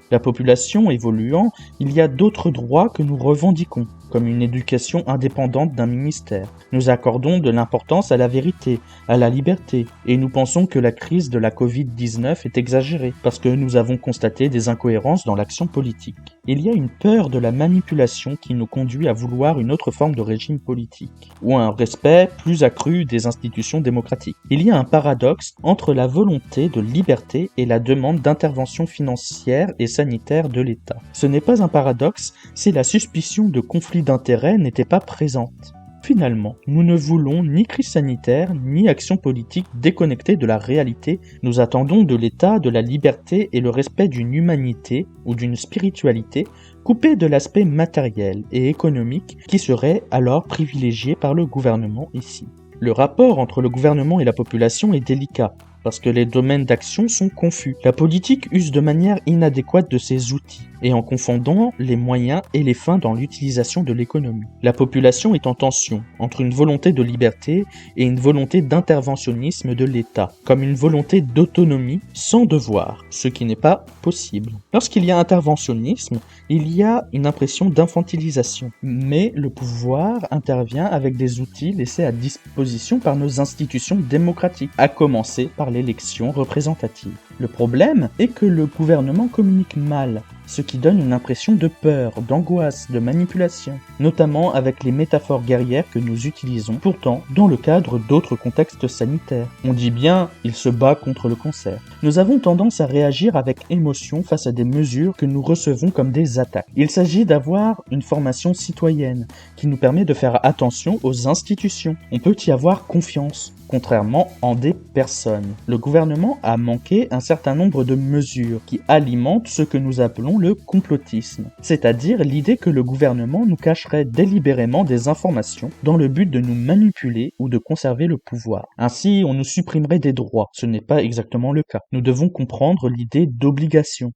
La population évoluant, il y a d'autres droits que nous revendiquons, comme une éducation indépendante d'un ministère. Nous accordons de l'importance à la vérité, à la liberté, et nous pensons que la crise de la Covid-19 est exagérée, parce que nous avons constaté des incohérences dans l'action politique. Il y a une peur de la manipulation qui nous conduit à vouloir une autre forme de régime politique, ou un respect plus accru des institutions démocratiques. Il y a un paradoxe entre la volonté de liberté et la demande d'intervention financière et sanitaire de l'État. Ce n'est pas un paradoxe si la suspicion de conflit d'intérêts n'était pas présente. Finalement, nous ne voulons ni crise sanitaire, ni action politique déconnectée de la réalité. Nous attendons de l'État de la liberté et le respect d'une humanité ou d'une spiritualité coupée de l'aspect matériel et économique qui serait alors privilégié par le gouvernement ici. Le rapport entre le gouvernement et la population est délicat, parce que les domaines d'action sont confus. La politique use de manière inadéquate de ses outils, et en confondant les moyens et les fins dans l'utilisation de l'économie. La population est en tension entre une volonté de liberté et une volonté d'interventionnisme de l'État, comme une volonté d'autonomie sans devoir, ce qui n'est pas possible. Lorsqu'il y a interventionnisme, il y a une impression d'infantilisation, mais le pouvoir intervient avec des outils laissés à disposition par nos institutions démocratiques, à commencer par l'élection représentative. Le problème est que le gouvernement communique mal, ce qui donne une impression de peur, d'angoisse, de manipulation, notamment avec les métaphores guerrières que nous utilisons pourtant dans le cadre d'autres contextes sanitaires. On dit bien « il se bat contre le cancer ». Nous avons tendance à réagir avec émotion face à des mesures que nous recevons comme des attaques. Il s'agit d'avoir une formation citoyenne qui nous permet de faire attention aux institutions. On peut y avoir confiance, contrairement en des personnes. Le gouvernement a manqué un certain nombre de mesures qui alimentent ce que nous appelons le complotisme, c'est-à-dire l'idée que le gouvernement nous cacherait délibérément des informations dans le but de nous manipuler ou de conserver le pouvoir. Ainsi, on nous supprimerait des droits. Ce n'est pas exactement le cas. Nous devons comprendre l'idée d'obligation.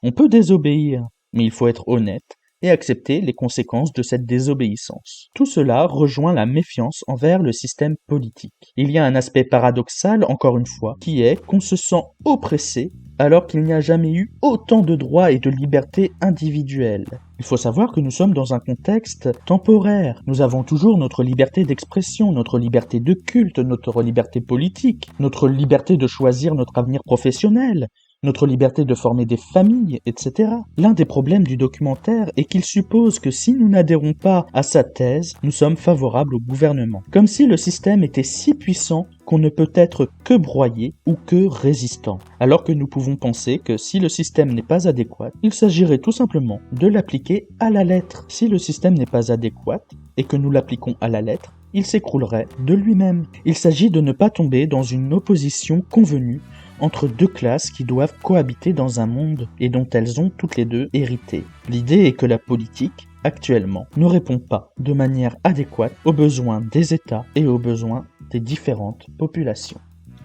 On peut désobéir, mais il faut être honnête et accepter les conséquences de cette désobéissance. Tout cela rejoint la méfiance envers le système politique. Il y a un aspect paradoxal, encore une fois, qui est qu'on se sent oppressé alors qu'il n'y a jamais eu autant de droits et de libertés individuelles. Il faut savoir que nous sommes dans un contexte temporaire. Nous avons toujours notre liberté d'expression, notre liberté de culte, notre liberté politique, notre liberté de choisir notre avenir professionnel, notre liberté de former des familles, etc. L'un des problèmes du documentaire est qu'il suppose que si nous n'adhérons pas à sa thèse, nous sommes favorables au gouvernement. Comme si le système était si puissant qu'on ne peut être que broyé ou que résistant. Alors que nous pouvons penser que si le système n'est pas adéquat, il s'agirait tout simplement de l'appliquer à la lettre. Si le système n'est pas adéquat et que nous l'appliquons à la lettre, il s'écroulerait de lui-même. Il s'agit de ne pas tomber dans une opposition convenue entre deux classes qui doivent cohabiter dans un monde et dont elles ont toutes les deux hérité. L'idée est que la politique, actuellement, ne répond pas de manière adéquate aux besoins des États et aux besoins des différentes populations.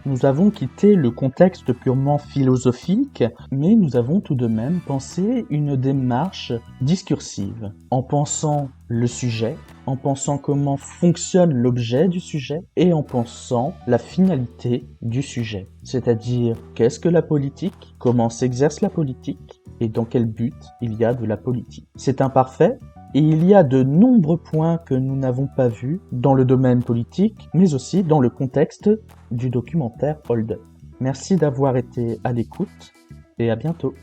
Nous avons quitté le contexte purement philosophique, mais nous avons tout de même pensé une démarche discursive, en pensant le sujet, en pensant comment fonctionne l'objet du sujet, et en pensant la finalité du sujet. C'est-à-dire, qu'est-ce que la politique, comment s'exerce la politique, et dans quel but il y a de la politique. C'est imparfait, et il y a de nombreux points que nous n'avons pas vus dans le domaine politique, mais aussi dans le contexte du documentaire Hold Up. Merci d'avoir été à l'écoute et à bientôt.